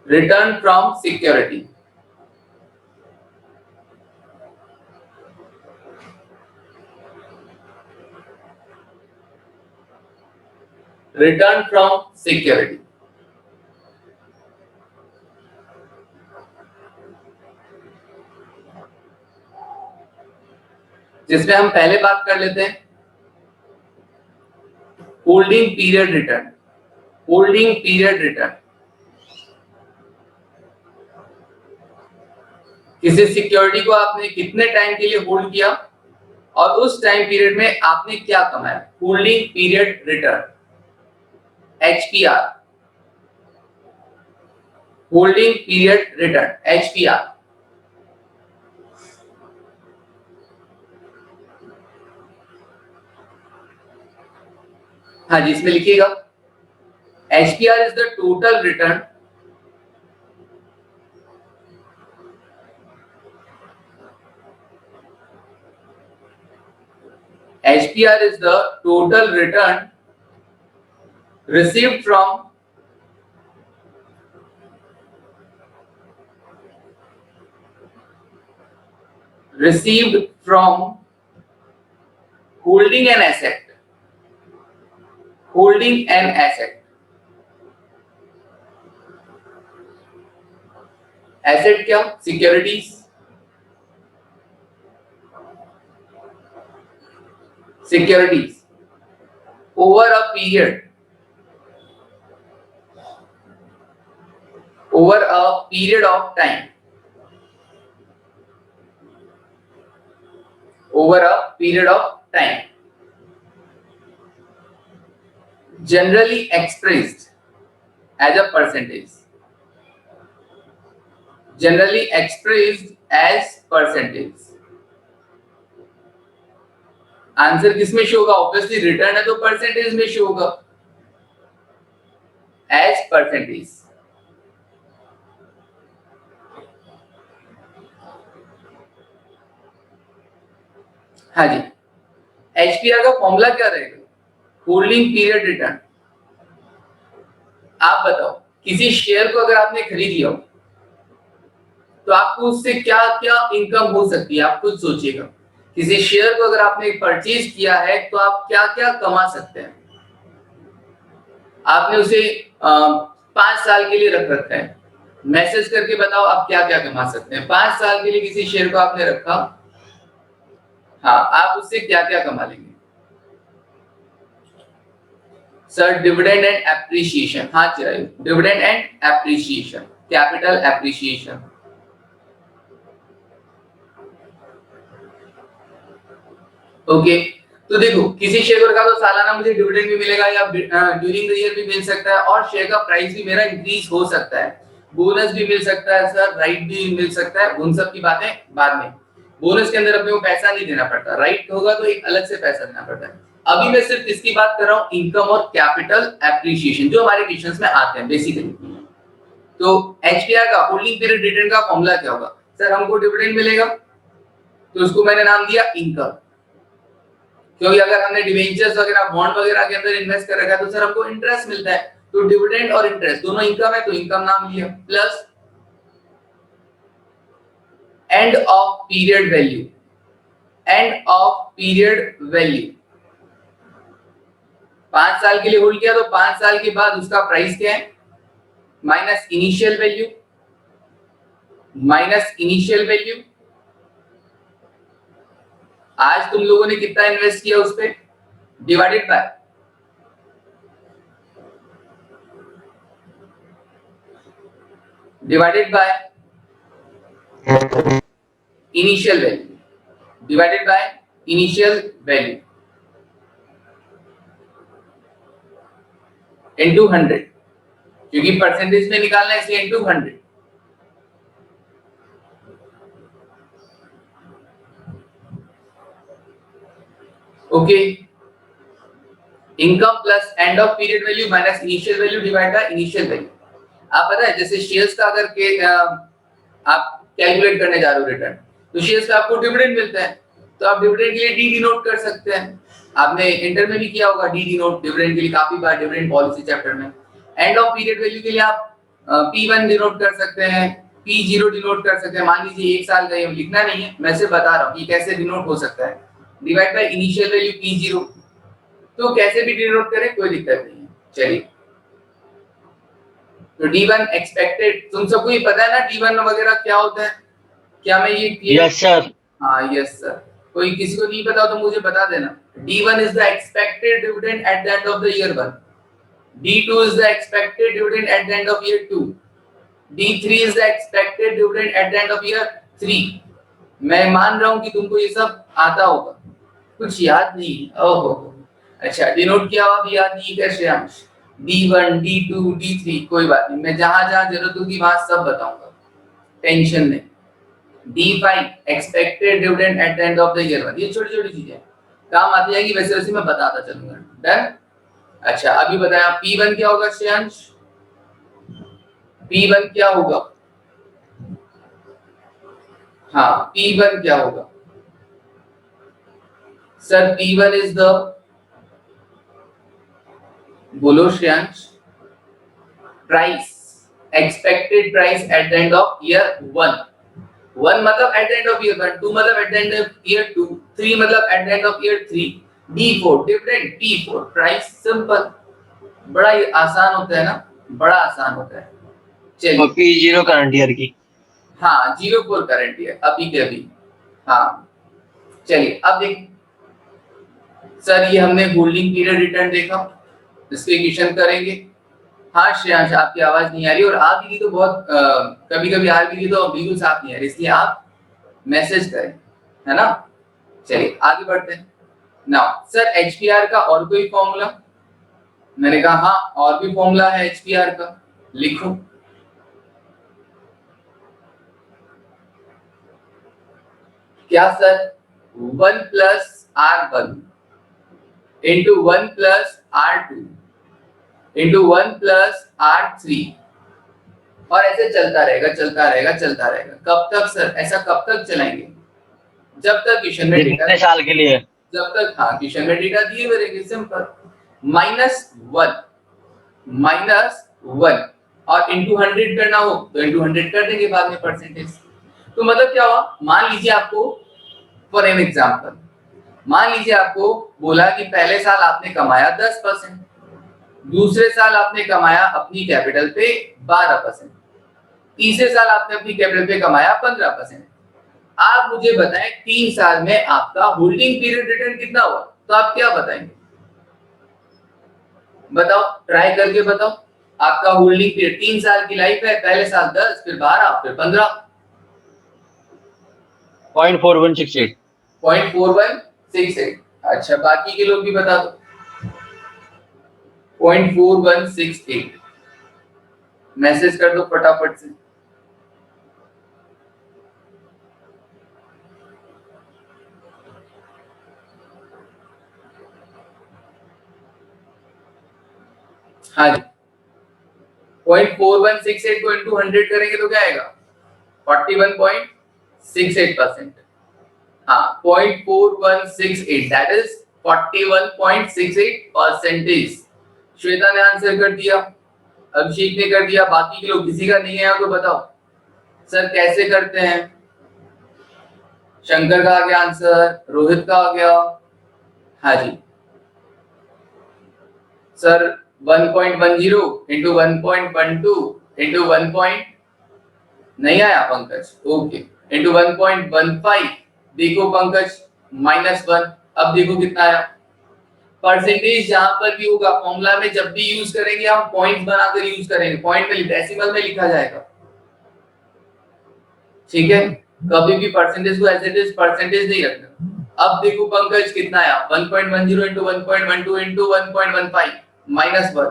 return from security. Return from security, जिसमें हम पहले बात कर लेते हैं holding period return. Holding period return, किसी सिक्योरिटी को आपने कितने टाइम के लिए होल्ड किया और उस टाइम पीरियड में आपने क्या कमाया। Holding period return, HPR, holding period return, HPR। हाँ जी, इसमें लिखिएगा HPR is the total return HPR is the total return received from holding an asset. Holding an asset. Asset क्या? Securities. Securities over a period, over a period of time, over a period of time, generally expressed as a percentage, generally expressed as percentage। Answer किसमें show होगा? Obviously return है तो percentage में show होगा, as percentage. हाँ जी, HPR का formula क्या रहेगा? Holding period return. आप बताओ, किसी शेयर को अगर आपने खरीद लिया तो आपको उससे क्या क्या इनकम हो सकती है, आप खुद सोचिएगा। किसी शेयर को अगर आपने परचेज किया है तो आप क्या क्या कमा सकते हैं। आपने उसे 5 साल के लिए रख रखा है, मैसेज करके बताओ आप क्या क्या कमा सकते हैं। 5 साल के लिए किसी शेयर को आपने रखा, हाँ, आप उससे क्या क्या कमा लेंगे। सर डिविडेंड एंड एप्रिसिएशन, हाँ Chirayu, dividend and appreciation, capital appreciation. Okay, तो देखो, किसी शेयर को रखा तो सालाना मुझे डिविडेंड भी मिलेगा या ड्यूरिंग द ईयर भी मिल सकता है और शेयर का प्राइस भी मेरा इंक्रीज हो सकता है, बोनस भी मिल सकता है सर, राइट भी मिल सकता है, उन सब की बातें बाद में। बोनस के अंदर अपने को पैसा नहीं देना पड़ता, राइट होगा तो एक अलग से पैसा देना पड़ता है। अभी मैं सिर्फ इसकी बात कर रहा हूँ, इनकम और कैपिटल एप्रिसिएशन, जो हमारे क्वेश्चंस में आते हैं बेसिकली। तो एचपीआर का होल्डिंग पीरियड रिटर्न का फॉर्मूला क्या होगा? सर हमको डिविडेंड मिलेगा तो उसको मैंने नाम दिया इनकम, क्योंकि अगर हमने डिवेंचर्स वगैरह बॉन्ड वगैरह के अंदर इन्वेस्ट कर रखा है तो सर हमको इंटरेस्ट मिलता है, तो डिविडेंड और इंटरेस्ट दोनों इनकम है तो इनकम नाम लिया, plus end of period value, end of period value 5 साल के लिए होल्ड किया तो 5 साल के बाद उसका प्राइस क्या है, minus initial value, minus initial value. आज तुम लोगों ने कितना इन्वेस्ट किया उस पे, divided by initial value, divided by initial value into 100, क्योंकि परसेंटेज में निकालना है इसलिए into 100। Okay, income plus end of period value minus initial value divide by initial value. आप पता है जैसे शेयर्स का अगर के आप कैलकुलेट करने जा रहे हो रिटर्न, तो शेयर्स का आपको डिविडेंड मिलता है तो आप डिविडेंड के लिए डी डिनोट कर सकते हैं। आपने इंटर में भी किया होगा डी डिनोट डिविडेंड के लिए, काफी बार डिविडेंड पॉलिसी चैप्टर में। एंड ऑफ पीरियड वैल्यू के लिए आप P1 डिनोट कर सकते हैं, P0 डिनोट कर सकते हैं। मान लीजिए 1 साल का, ये लिखना नहीं है, मैं सिर्फ बता रहा हूँ कि कैसे डिनोट हो सकता है। Divide by initial value P0, तो कैसे भी डिनोट करें कोई दिक्कत नहीं है। चलिए, तो D1 एक्सपेक्टेड, तुम सबको ये पता है ना D1 वगैरह क्या होता है? क्या मैं ये क्लियर?
Yes sir.
हाँ यस सर। कोई किसी को नहीं पता हो तो मुझे बता देना। D1 is the expected dividend at the end of the year 1. D2 is the expected dividend at the end of year 2. D3 is the expected dividend at the end of year 3. मैं मान रहा हूँ कि तुमको ये सब आता होगा, कुछ याद नहीं है। ओहो, अच्छा डिनोट किया हुआ भी याद नहीं कर श्रेयांश। D1, D2, D3 कोई बात नहीं, मैं जहां जहां जरूरत होगी वहां सब बताऊंगा, टेंशन नहीं। D5 expected dividend at the end of the year 1, ये छोटी छोटी चीजें काम आती जाएगी, वैसे वैसे मैं बताता चलूंगा। डन। अच्छा अभी बताया P1 क्या होगा श्रेयांश? P1 क्या होगा? हाँ P1 क्या होगा सर? P1 इज द, बोलो Shreyansh, price, expected price at the end of year 1। 1 मतलब at the end of year 1, 2 मतलब at the end of year 2, 3 मतलब at the end of year 3, D4 dividend, P4 price. Simple, बड़ा ही आसान होता है ना, बड़ा आसान होता है। चलिए
P0 करंट ईयर की,
हाँ 04 करंट ईयर अभी के अभी। हाँ चलिए अब देख सर, ये हमने होल्डिंग पीरियड रिटर्न देखा, इसके क्वेश्चन करेंगे। हाँ श्रेयांश आपकी आवाज नहीं आ रही, और आ भी रही तो बहुत कभी कभी आ भी रही तो बिल्कुल साफ नहीं आ रही, इसलिए आप मैसेज करें, है ना। चलिए आगे बढ़ते हैं। नाउ सर एचपीआर का और कोई फॉर्मूला? मैंने कहा हाँ और भी फॉर्मूला है एचपीआर का, लिखो। क्या sir? 1 plus R1 into 1 plus R2 into 1 plus R3, और ऐसे चलता रहेगा चलता रहेगा चलता रहेगा। कब तक सर? ऐसा कब तक चलाएंगे? जब तक क्वेश्चन में डेटा,
कितने साल के लिए?
जब तक हाँ क्वेश्चन में डेटा दिए हुए रहेंगे। सिंपल, -1 -1 और इंटू 100 करना हो तो इंटू 100 कर देंगे बाद में परसेंटेज। तो मतलब क्या हुआ, मान लीजिए आपको फॉर एन एग्जांपल, मान लीजिए आपको बोला कि पहले साल आपने कमाया 10%, दूसरे साल आपने कमाया अपनी कैपिटल पे 12%, तीसरे साल आपने अपनी कैपिटल पे कमाया 15%। आप मुझे बताएं 3 साल में आपका होल्डिंग पीरियड रिटर्न कितना हुआ, तो आप क्या बताएंगे? बताओ, ट्राई करके बताओ। आपका होल्डिंग पीरियड 3 साल की लाइफ है, पहले साल 10, फिर 12, फिर 15।
0.4168।
0.4168। अच्छा बाकी के लोग भी बता दो। 0.4168 मैसेज कर दो फटाफट से। हाँ जी 0.4168 को इंटू 100 करेंगे तो क्या आएगा 41.68%। हाँ 0.4168 दैट इज 41.68 परसेंटेज। श्वेता ने आंसर कर दिया, अभिषेक ने कर दिया, बाकी के लोग किसी का नहीं है तो बताओ सर कैसे करते हैं। शंकर का आ गया आंसर, रोहित का आ गया, हाँ जी सर 1.10 इंटू 1.12 इंटू 1. नहीं आया पंकज, ओके इंटू 1.15। देखो पंकज -1। अब देखो कितना आया। परसेंटेज जहां पर भी होगा फॉर्मूला में जब भी यूज करेंगे हम पॉइंट बनाकर यूज करेंगे, पॉइंट में डेसिमल में लिखा जाएगा, ठीक है। कभी भी परसेंटेज को एज इट इज परसेंटेज नहीं रखना। अब देखो पंकज कितना आया 1.10 इंटू 1.12 इंटू 1.15 -1।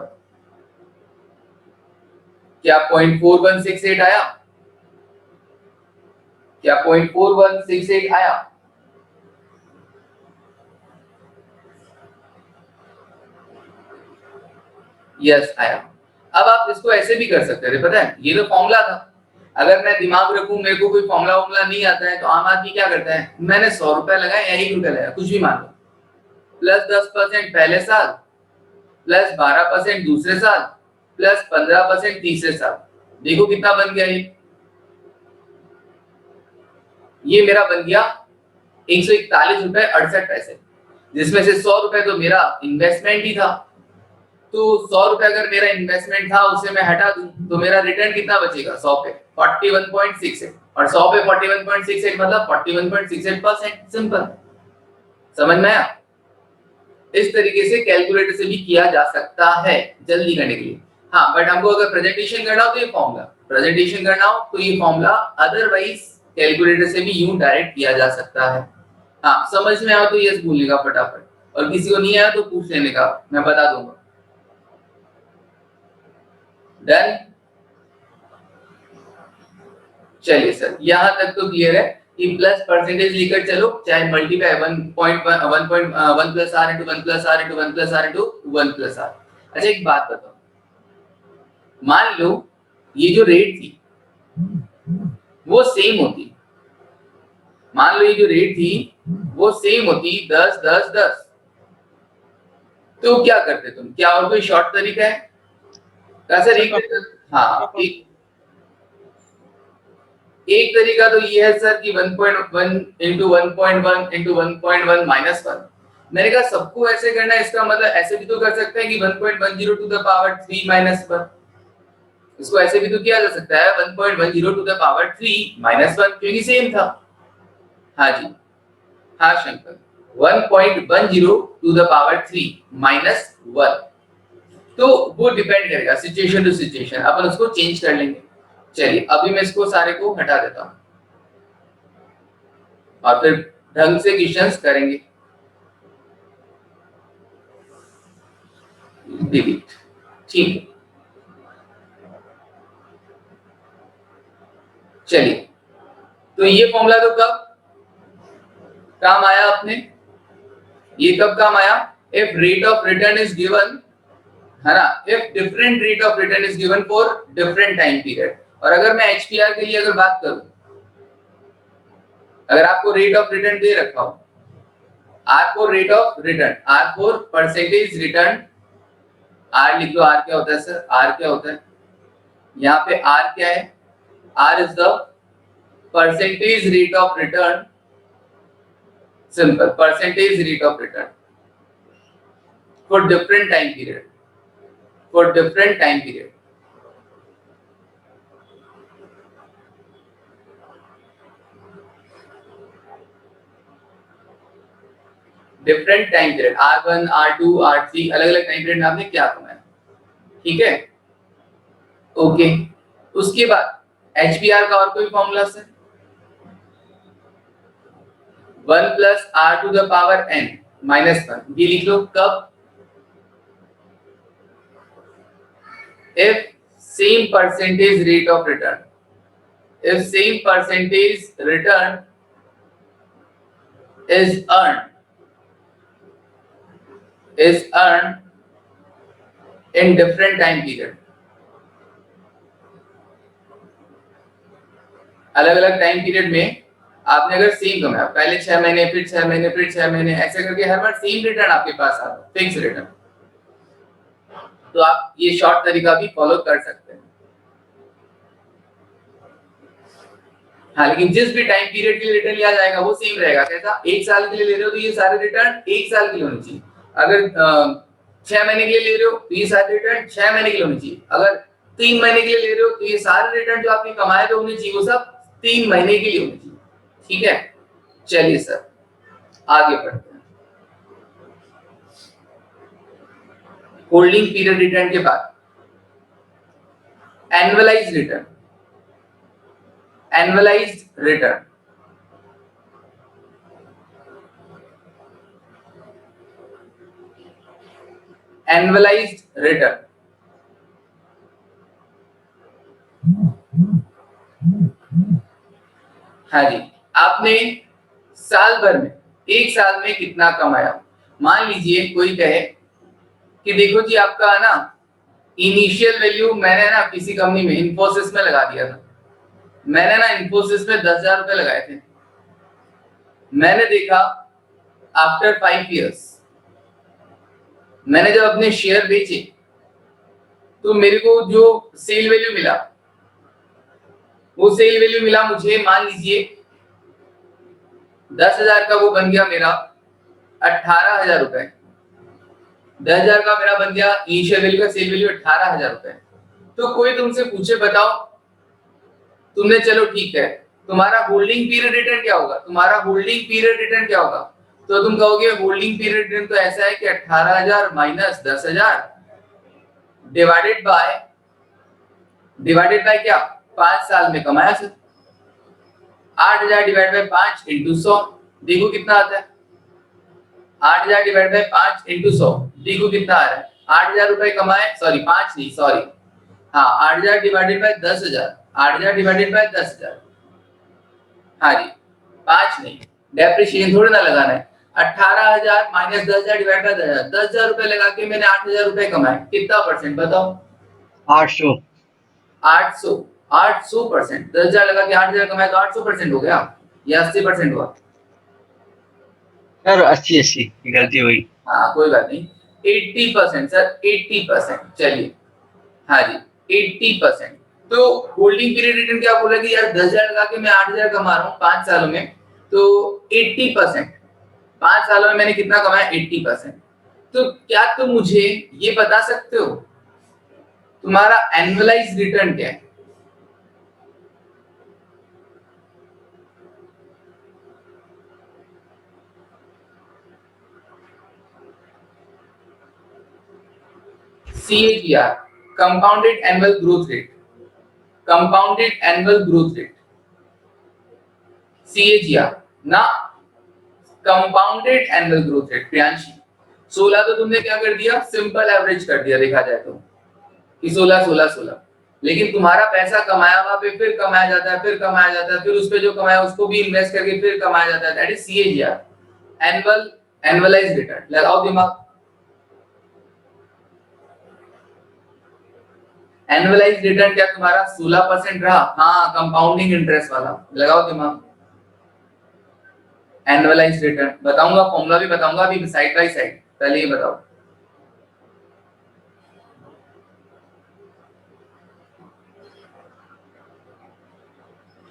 क्या 0.4168 आया? क्या 0.4168 आया? यस आया। अब आप इसको ऐसे भी कर सकते थे, पता है ये तो फॉर्मूला था। अगर मैं दिमाग रखूं मेरे को कोई फॉर्मूला वॉर्मूला नहीं आता है तो आम आदमी क्या करता है, मैंने 100 रुपए लगाए या 1 रुपया लगाया कुछ भी मान लो, प्लस 10% पहले साल, प्लस 12% दूसरे साल, प्लस 15% तीसरे साल। देखो कितना बन गया ये मेरा बन गया 141 रुपए 68 पैसे, जिसमें से 100 रुपए तो मेरा इन्वेस्टमेंट ही था। तो 100 रुपए अगर मेरा इन्वेस्टमेंट था उसे मैं हटा दूं तो मेरा रिटर्न कितना बचेगा 100 पे 41.68, और 100 पे 41.68 मतलब 41.68%। सिंपल, समझ में आया? इस तरीके से कैलकुलेटर से भी किया जा सकता है जल्दी करने के लिए। हाँ बट हमको अगर प्रेजेंटेशन करना हो तो ये फॉर्मूला, प्रेजेंटेशन करना हो तो ये फॉर्मूला, अदरवाइज कैलकुलेटर से भी यूं डायरेक्ट किया जा सकता है। हाँ समझ में आया तो यस बोलने का फटाफट, और किसी को नहीं आया तो पूछ लेने का, मैं बता दूंगा। डन, चलिए सर यहां तक तो क्लियर है कि प्लस परसेंटेज लेकर चलो, चाहे multiply 1.1 plus R into 1 plus R into 1 plus R into 1 plus R. अच्छा एक बात बताओ, मान लो ये जो रेट थी वो सेम होती, मान लो ये जो रेट थी वो सेम होती 10 10 10, तो क्या करते तुम? क्या और कोई शॉर्ट तरीका है? सर एक, हाँ एक तरीका तो ये है सर कि 1.1 इंटू 1.1 इंटू 1.1 -1। मैंने कहा सबको ऐसे करना है, इसका मतलब ऐसे भी तो कर सकते हैं कि 1.10 टू द पावर 3 -1। इसको ऐसे भी तो किया जा सकता है 1.10 टू द पावर 3 -1, क्योंकि सेम था। हाँ जी, हाँ शंकर 1.10 टू द पावर 3 -1, तो वो डिपेंड करेगा सिचुएशन टू सिचुएशन, अपन उसको चेंज कर लेंगे। चलिए अभी मैं इसको सारे को हटा देता हूं और फिर ढंग से क्वेश्चंस करेंगे। डिलीट, ठीक है। चलिए तो ये फॉर्मूला तो कब काम आया अपने, ये कब काम आया? If rate of return is given, है ना, if different rate of return is given for different time period. और अगर मैं एचपीआर के लिए अगर बात करूं, अगर आपको रेट ऑफ रिटर्न दे रखा हो, R for rate of return, R for percentage return, R लिख लो। आर क्या होता है सर? आर क्या होता है यहाँ पे? आर क्या है? R is the percentage rate of return, simple percentage rate of return for different time period, for different time period. Different time period R1 R2 R3 अलग अलग टाइम पीरियड में आपने क्या कमाया, ठीक है, ओके। उसके बाद HBR का और कोई formula sir? 1 plus R to the power n -1, ये लिख लो। कब? if same percentage rate of return, if same percentage return is earned in different time period, अलग अलग टाइम पीरियड में आपने अगर सेम कमाया, पहले 6 महीने, फिर 6 महीने, फिर 6 महीने, ऐसे करके हर बार सेम रिटर्न आपके पास आता है, फिक्स रिटर्न, तो आप ये शॉर्ट तरीका भी फॉलो कर सकते हैं। हाँ, लेकिन जिस भी टाइम पीरियड के लिए रिटर्न लिया जाएगा वो सेम रहेगा। कैसा? 1 साल के लिए ले रहे हो तो ये सारे रिटर्न 1 साल के लिए होने चाहिए। अगर 6 महीने के लिए ले रहे हो तो ये सारे रिटर्न 6 महीने के लिए होने चाहिए। अगर 3 महीने के लिए ले रहे हो तो ये सारे रिटर्न जो आपने कमाए थे होने चाहिए वो सब 3 महीने के लिए होने चाहिए। ठीक है, चलिए सर आगे बढ़ते हैं। होल्डिंग पीरियड रिटर्न के बाद annualised return, annualised return, annualised return, हाँ जी, आपने साल भर में, 1 साल में कितना कमाया? मान लीजिए कोई कहे कि देखो जी आपका ना इनिशियल वैल्यू मैंने ना किसी कंपनी में इन्फोसिस में लगा दिया था, मैंने ना इन्फोसिस में 10,000 रुपए लगाए थे, मैंने देखा आफ्टर 5 इयर्स मैंने जब अपने शेयर बेचे तो मेरे को जो सेल वैल्यू मिला, वो सेल वैल्यू मिला मुझे, मान लीजिए 10,000 का वो बन गया मेरा 18,000 रुपए। 10,000 का मेरा बन गया इनिशियल वैल्यू का सेल वैल्यू 18,000 रुपए। तो कोई तुमसे पूछे बताओ, तुमने चलो ठीक है, तुम्हारा होल्डिंग पीरियड रिटर्न क्या होगा? तुम्हारा होल्डिंग पीरियड रिटर्न क्या होगा? तो तुम कहोगे होल्डिंग पीरियड रिटर्न तो ऐसा है कि 18,000 माइनस 10,000 डिवाइडेड बाय क्या? 5 साल में कमाया सर। 8,000 डिवाइड बाय 5 इंटू 100, देखो कितना आता है। 8,000 डिवाइड बाय 5 इंटू 100, देखो कितना आ रहा है। 8,000 रुपए कमाए, सॉरी 5 नहीं, सॉरी, हाँ 8,000 डिवाइडेड बाय 10,000, 8,000 डिवाइडेड बाय 10,000, हाँ जी 5 नहीं, डेप्रिसिएशन थोड़ी ना लगाना है। 18,000 माइनस 10,000 डिवाइड बाय 10,000, 10,000 रुपए लगा के मैंने 8,000 रुपए कमाए, कितना परसेंट बताओ?
800
800%। 10,000 लगा के 8,000 कमाए तो 800% हो गया या 80% हुआ?
सर 80 गलती हुई।
हाँ कोई बात नहीं, 80% सर, 80%। चलिए हाँ जी 80%। तो होल्डिंग पीरियड रिटर्न क्या बोला कि यार 10,000 लगा के मैं 8,000 कमा रहा हूँ 5 सालों में, तो 80%, 5 सालों में मैंने कितना कमाया? 80%। तो क्या तुम मुझे ये बता सकते हो तुम्हारा एनुअलाइज्ड रिटर्न क्या है? CAGR, compounded annual growth rate, compounded annual growth rate, CAGR ना compounded annual growth rate. Priyanshi 16 तो तुमने क्या कर दिया? सिंपल एवरेज कर दिया, देखा जाए तो कि 16 16 16, लेकिन तुम्हारा पैसा कमाया वहां पे फिर कमाया जाता है, फिर कमाया जाता है, फिर उस पे जो कमाया उसको भी इन्वेस्ट करके फिर कमाया जाता है, that is CAGR, annual annualised return. लगाओ दिमाग, एनुअलाइज्ड रिटर्न क्या तुम्हारा 16% रहा? हाँ कंपाउंडिंग इंटरेस्ट वाला, लगाओ दिमाग। एनुअलाइज्ड रिटर्न बताऊंगा, फॉर्मूला भी बताऊंगा अभी साइड बाय साइड, पहले ये बताओ।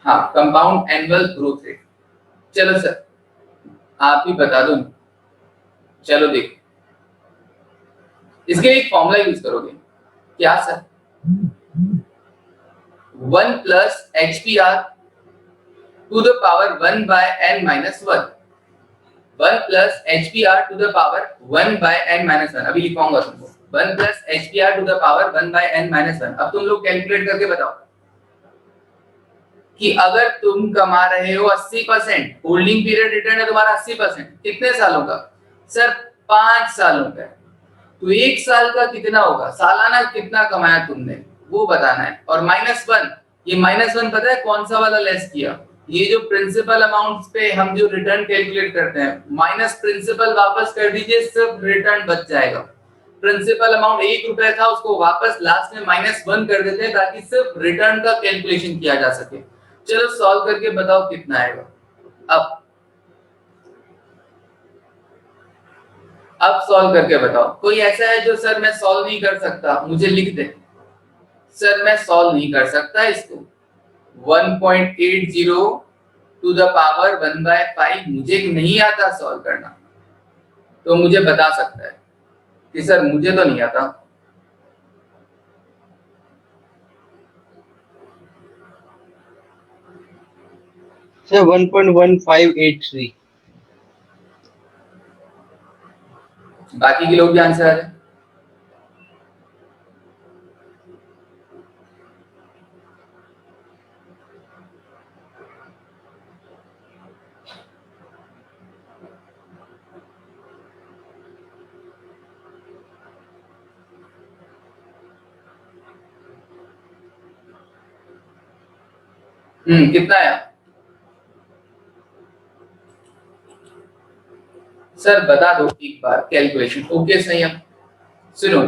हाँ कंपाउंड एनुअल ग्रोथ रेट। चलो सर आप ही बता दो, चलो देखो इसके लिए एक फॉर्मूला यूज करोगे क्या sir? 1 plus HPR to the power 1 by n minus 1, 1 plus HPR to the power 1 by n minus 1। अभी लिखवाऊंगा तुमको 1 plus HPR to the power 1 by n minus 1। अब तुम लोग कैलकुलेट करके बताओ कि अगर तुम कमा रहे हो 80%, होल्डिंग पीरियड रिटर्न है तुम्हारा 80%, कितने सालों का सर? 5 सालों का। तो 1 साल का कितना होगा? सालाना कितना कमाया तुमने वो बताना है। और -1, ये -1 पता है कौन सा वाला लेस किया? ये जो प्रिंसिपल अमाउंट्स पे हम जो रिटर्न कैलकुलेट करते हैं, माइनस प्रिंसिपल वापस कर दीजिए, सिर्फ रिटर्न बच जाएगा। प्रिंसिपल अमाउंट 1 रुपए था, उसको वापस लास्ट में -1 कर देते हैं ताकि सिर्फ रिटर्न का कैलकुलेशन किया जा सके। चलो सॉल्व करके बताओ कितना आएगा। अब सॉल्व करके बताओ। कोई ऐसा है जो सर मैं सॉल्व नहीं कर सकता, मुझे लिख दे। सर मैं सॉल्व नहीं कर सकता इसको। 1.80 टू द पावर 1/5 मुझे नहीं आता सॉल्व करना, तो मुझे बता सकता है कि सर मुझे तो नहीं आता।
सर 1.1583।
बाकी के लोग भी आंसर आ रहे हैं। कितना आया? सर बता दो एक बार कैलकुलेशन। ओके संयम, सुनो,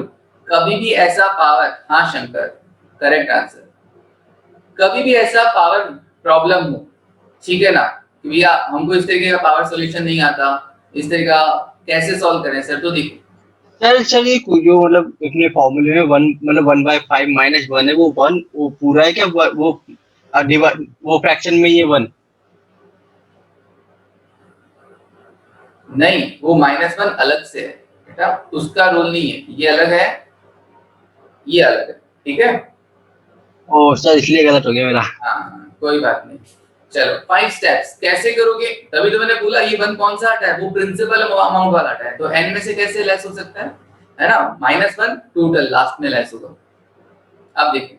कभी भी ऐसा पावर, हाँ शंकर करेक्ट आंसर, कभी भी ऐसा पावर प्रॉब्लम हो, ठीक है ना, कि भैया हमको इस तरीके का पावर सॉल्यूशन नहीं आता, इस तरह का कैसे सॉल्व करें सर, तो देखो
सर ये जो मतलब इतने फॉर्मूले में 1 मतलब 1/5 -1 है, वो 1 वो पूरा है क्या? वो फ्रैक्शन में ये 1?
नहीं, वो -1 अलग से है बेटा, उसका रोल नहीं है, ये अलग है, ये अलग है, ठीक है।
ओ सर इसलिए गलत हो गया मेरा।
हाँ कोई बात नहीं। चलो 5 स्टेप्स कैसे करोगे, तभी तो मैंने बोला ये 1 कौन सा हटा है, वो प्रिंसिपल अमाउंट वाला हटा है, तो n में से कैसे लेस हो सकता है ना, -1 टोटल लास्ट में लेस होगा। अब देखो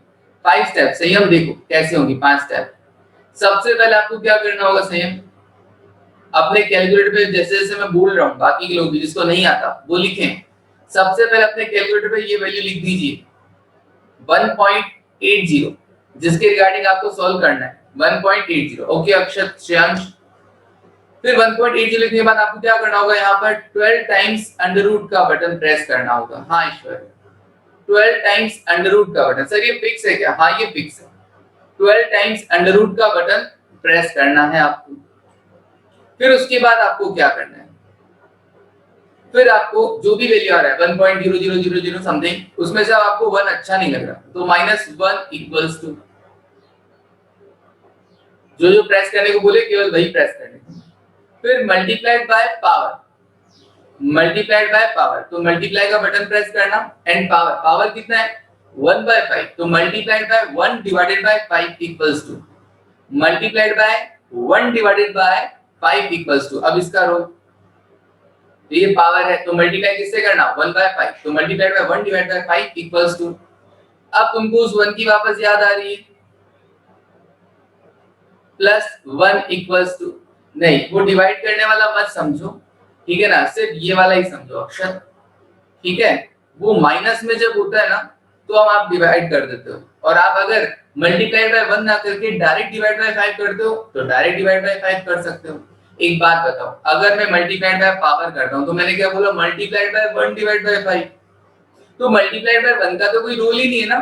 5 स्टेप संयम, देखो कैसे होंगी 5 स्टेप। सबसे पहले आपको क्या करना होगा संयम, अपने कैलकुलेटर पे जैसे जैसे मैं बोल रहा हूँ, बाकी के लोग भी जिसको नहीं आता वो लिखें। सबसे पहले अपने कैलकुलेटर पे ये वैल्यू लिख दीजिए 1.80, जिसके रिगार्डिंग आपको सॉल्व करना है 1.80। ओके अक्षत श्रेयांश, फिर 1.80 लिखने के बाद आपको क्या करना होगा, यहाँ पर 12 टाइम्स अंडर रूट का बटन प्रेस करना होगा। हाँ ईश्वर, 12 टाइम्स अंडर रूट का बटन, सर ये फिक्स है क्या? हाँ ये फिक्स है, 12 टाइम्स अंडर रूट का बटन प्रेस करना है आपको। फिर उसके बाद आपको क्या करना है, फिर आपको जो भी वैल्यू आ रहा है 1.0000 समथिंग, उसमें से आपको 1 अच्छा नहीं लग रहा, तो -1 इक्वल्स टू, जो जो प्रेस करने को बोले केवल वही प्रेस करने को। फिर multiplied by power, multiplied by power, तो मल्टीप्लाई का बटन प्रेस करना, एंड पावर, पावर कितना है 1/5, तो multiplied by 1 divided by 5 equals to, multiplied by 1 divided by 5 equals to. अब इसका रोल, तो ये पावर है तो मल्टीप्लाई किससे करना 1/5, तो multiplied by 1 divided by 5 equals to. अब तुमको उस 1 की वापस याद आ रही है, +1 इक्वल्स टू, नहीं वो डिवाइड करने वाला मत समझो, ठीक है ना, सिर्फ ये वाला ही समझो अक्षर, ठीक है। वो माइनस में जब होता है ना तो हम आप डिवाइड कर देते हो, और आप अगर मल्टीप्लाइड बाय 1 ना करके डायरेक्ट डिवाइड बाय 5 करते हो तो डायरेक्ट डिवाइड बाय 5 कर सकते हो। एक बात बताओ, अगर मैं मल्टीप्लाइड बाय पावर करता हूं तो मैंने क्या बोला, मल्टीप्लाइड बाय 1 डिवाइड बाय 5, तो मल्टीप्लाइड बाय 1 का तो कोई रोल ही नहीं है ना,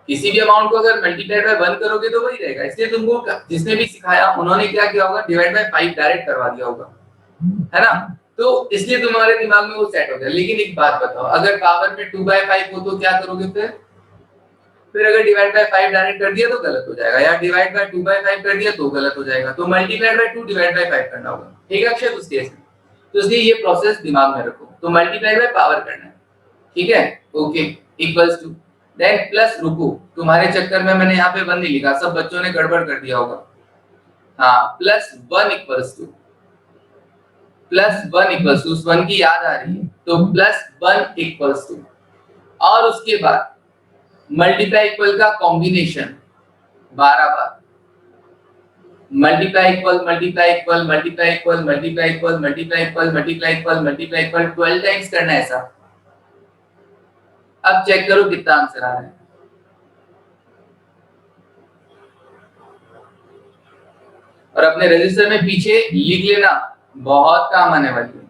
किसी भी अमाउंट को अगर मल्टीप्लाइड बाय 1 करोगे तो वही रहेगा। इसलिए तुमको जिसने भी सिखाया उन्होंने क्या किया होगा, डिवाइड बाय 5 डायरेक्ट करवा दिया होगा, है ना, तो इसलिए तुम्हारे दिमाग में वो सेट हो गया। लेकिन एक बात बताओ, अगर पावर में 2/5 हो तो क्या करोगे फिर अगर डिवाइड बाय 5 डायरेक्ट कर दिया तो गलत हो जाएगा, या डिवाइड बाय 2/5 कर दिया तो गलत हो जाएगा, तो मल्टीप्लाइड बाय 2 डिवाइड बाय 5 करना होगा, ठीक है अक्षय उस केस में। तो इसलिए ये प्रोसेस दिमाग में रखो, तो मल्टीप्लाइड बाय पावर करना है, ठीक है, okay, equals to, then plus, रुको तुम्हारे चक्कर में मैंने यहाँ पे 1 नहीं लिखा, सब बच्चों ने गड़बड़ कर दिया होगा, हाँ +1 इक्वल्स टू, +1 इक्वल्स टू, उस 1 की याद आ रही है तो +1 इक्वल्स टू, और उसके बाद मल्टीप्लाई इक्वल का कॉम्बिनेशन 12 बार, multiply equal multiply equal multiply equal multiply equal multiply equal multiply equal multiply equal 12 times करना है ऐसा। अब चेक करो कितना आंसर आ रहा है, और अपने रजिस्टर में पीछे लिख लेना, बहुत काम आने वाली है।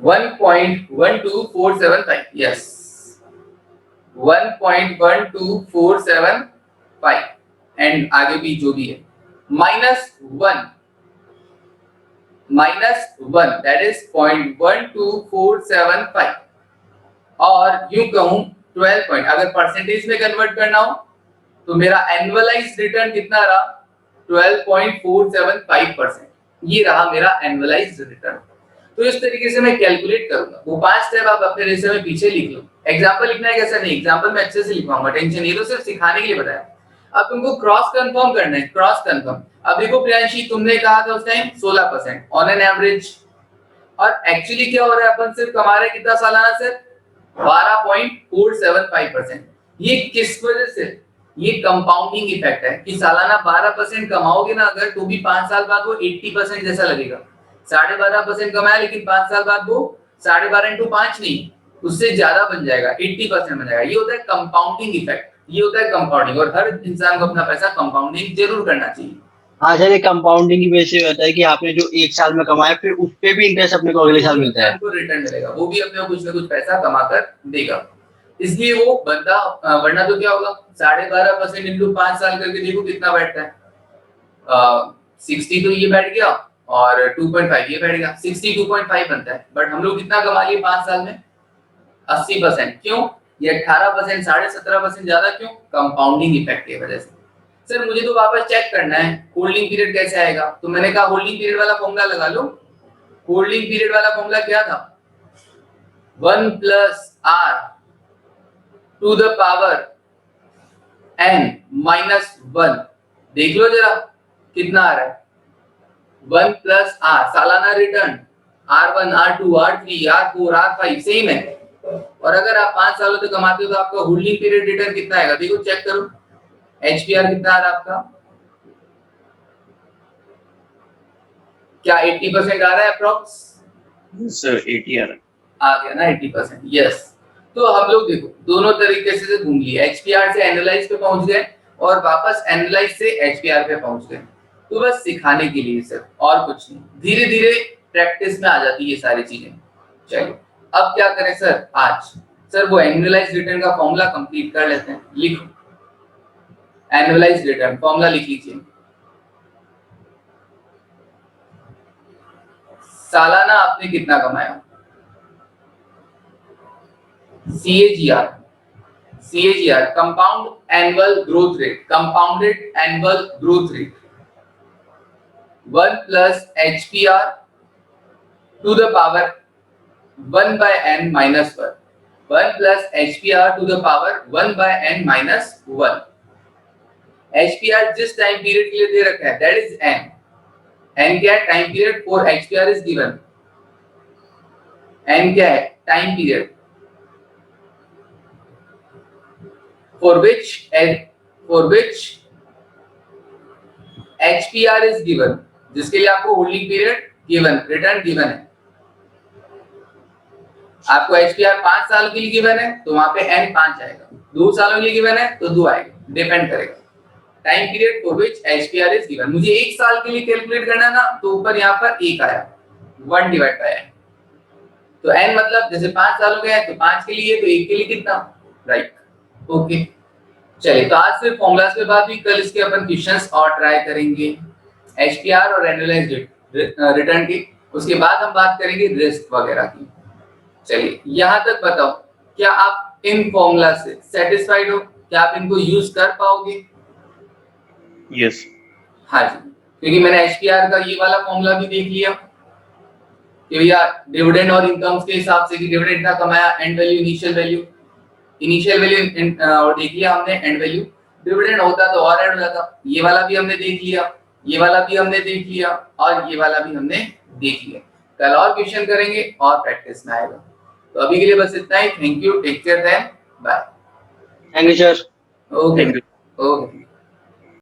1.12475, yes, 1.12475 एंड आगे भी जो भी है -1 दैट इज 0.12475 और यूं कहूं 12 पॉइंट, अगर परसेंटेज में कन्वर्ट करना हो तो मेरा एनुअलाइज्ड रिटर्न कितना रहा 12.475%, ये रहा मेरा एनुअलाइज्ड रिटर्न। तो इस तरीके से मैं कैलकुलेट करूंगा। वो 5 स्टेप आप अपने रेज्यूमे में पीछे लिख लो। एग्जांपल लिखना है कैसा नहीं, एग्जांपल मैं अच्छे से लिखवाऊंगा, टेंशन ये तो सिर्फ सिखाने के लिए बताया। अब तुमको क्रॉस कंफर्म करना है, क्रॉस कंफर्म। अब देखो प्रियांशी, तुमने कहा था उस टाइम 16% ऑन एन एवरेज, और एक्चुअली क्या हो रहा है, अपन सिर्फ कमा रहे कितना सालाना से 12.475%। ये किस वजह से, ये कंपाउंडिंग इफेक्ट है कि सालाना 12% कमाओगे ना अगर, तो भी 5 साल बाद वो 80% जैसा लगेगा। 12.5% कमाया लेकिन 5 साल बाद वो 12.5 into 5 नहीं, उससे ज्यादा बन जाएगा, 80% बन जाएगा। ये होता है कंपाउंडिंग इफेक्ट, ये होता है कंपाउंडिंग, और हर इंसान को अपना पैसा कंपाउंडिंग जरूर करना चाहिए।
हाँ सर, ये कंपाउंडिंग की वजह से होता है कि आपने जो 1 साल में कमाया फिर उस पे भी इंटरेस्ट अपने को अगले साल मिलता है,
आपको रिटर्न मिलेगा, वो भी अपने को कुछ ना कुछ पैसा कमाकर देगा। इसलिए वो बंदा, वरना तो क्या होगा 12.5% into 5 साल करके देखो कितना बैठता है, 60 तो ये बैठ गया और 2.5 ये बैठ गया, 62.5 बनता है। बट हम लोग कितना कमा लिए 5 साल में, 80%। क्यों? ये 18%, 17.5% ज्यादा क्यों? कंपाउंडिंग इफेक्ट की वजह से। सर मुझे तो वापस चेक करना है होल्डिंग पीरियड कैसे आएगा, तो मैंने कहा होल्डिंग पीरियड वाला फॉर्मूला लगा लो। होल्डिंग पीरियड वाला फॉर्मूला क्या था, 1 + r to the power n - 1। देख लो जरा कितना आ रहा है, 1 + r सालाना return, r1 r2 r3 r4 r5 same है। और अगर आप 5 सालों तक कमाते हो तो आपका होल्डिंग पीरियड रिटर्न कितना आएगा, देखो चेक करो, HPR कितना आ रहा है आपका, क्या 80% आ रहा है अप्रॉक्स?
सर 80 आ रहा है।
आ गया ना 80%, यस। तो हम लोग देखो दोनों तरीके से घूम लिए, HPR से एनालाइज पे पहुंच गए और वापस एनालाइज से HPR पे पहुंच गए। तो बस सिखाने के लिए सर, और कुछ नहीं, धीरे धीरे प्रैक्टिस में आ जाती है ये सारी चीजें। चलो अब क्या करें सर, आज सर वो एनुअलाइज्ड रिटर्न का फॉर्मूला कंप्लीट कर लेते हैं। लिखो एनुअलाइज्ड रिटर्न फॉर्मूला लिख लीजिए। सालाना आपने कितना कमाया, CAGR compound annual growth rate, compounded annual growth rate 1 + HPR to the power 1/n - 1, 1 + HPR to the power 1/n - 1। HPR जिस टाइम पीरियड के लिए दे रखा है दैट इज n क्या है, time period for HPR is given, n क्या है, time period for which HPR is given, जिसके लिए आपको holding period given, return given है। आपको HPR 5 साल के लिए गिवन है तो वहां पे n 5 आएगा, 2 सालों के लिए गिवन है तो 2 आएगा, डिपेंड करेगा। Time period for which HPR is given, मुझे 1 साल के लिए कैलकुलेट करना है ना, तो ऊपर यहाँ पर 1 आया, 1/n। तो n मतलब जैसे 5 सालों का है तो 5 के लिए, तो 1 के लिए कितना, राइट, ओके। चलिए तो आज सिर्फ फॉर्मूलास पे बात हुई, कल इसके अपन क्वेश्चंस और ट्राई करेंगे HPR और एनुअलाइज्ड रिटर्न की, उसके बाद हम बात करेंगे रिस्क वगैरह की। चलिए यहाँ तक बताओ, क्या आप इन फॉर्मूला से सेटिस्फाइड हो, क्या आप इनको यूज कर पाओगे?
यस।
हाँ जी, क्योंकि मैंने HPR का ये वाला फॉर्मूला भी देख लिया कि भैया डिविडेंड और इनकम्स के हिसाब से कि डिविडेंड इतना कमाया, एंड वैल्यू इनिशियल वैल्यू और देख लिया हमने, एंड वैल्यू डिविडेंड होता तो और ऐड हो जाता। ये वाला भी हमने देख लिया, ये वाला भी हमने देख लिया और ये वाला भी हमने देख लिया। कल और क्वेश्चन करेंगे और प्रैक्टिस में आएगा। तो अभी के लिए बस इतना ही। Thank you, take care, then bye.
Thank you sir.
Okay
thank you.
Okay.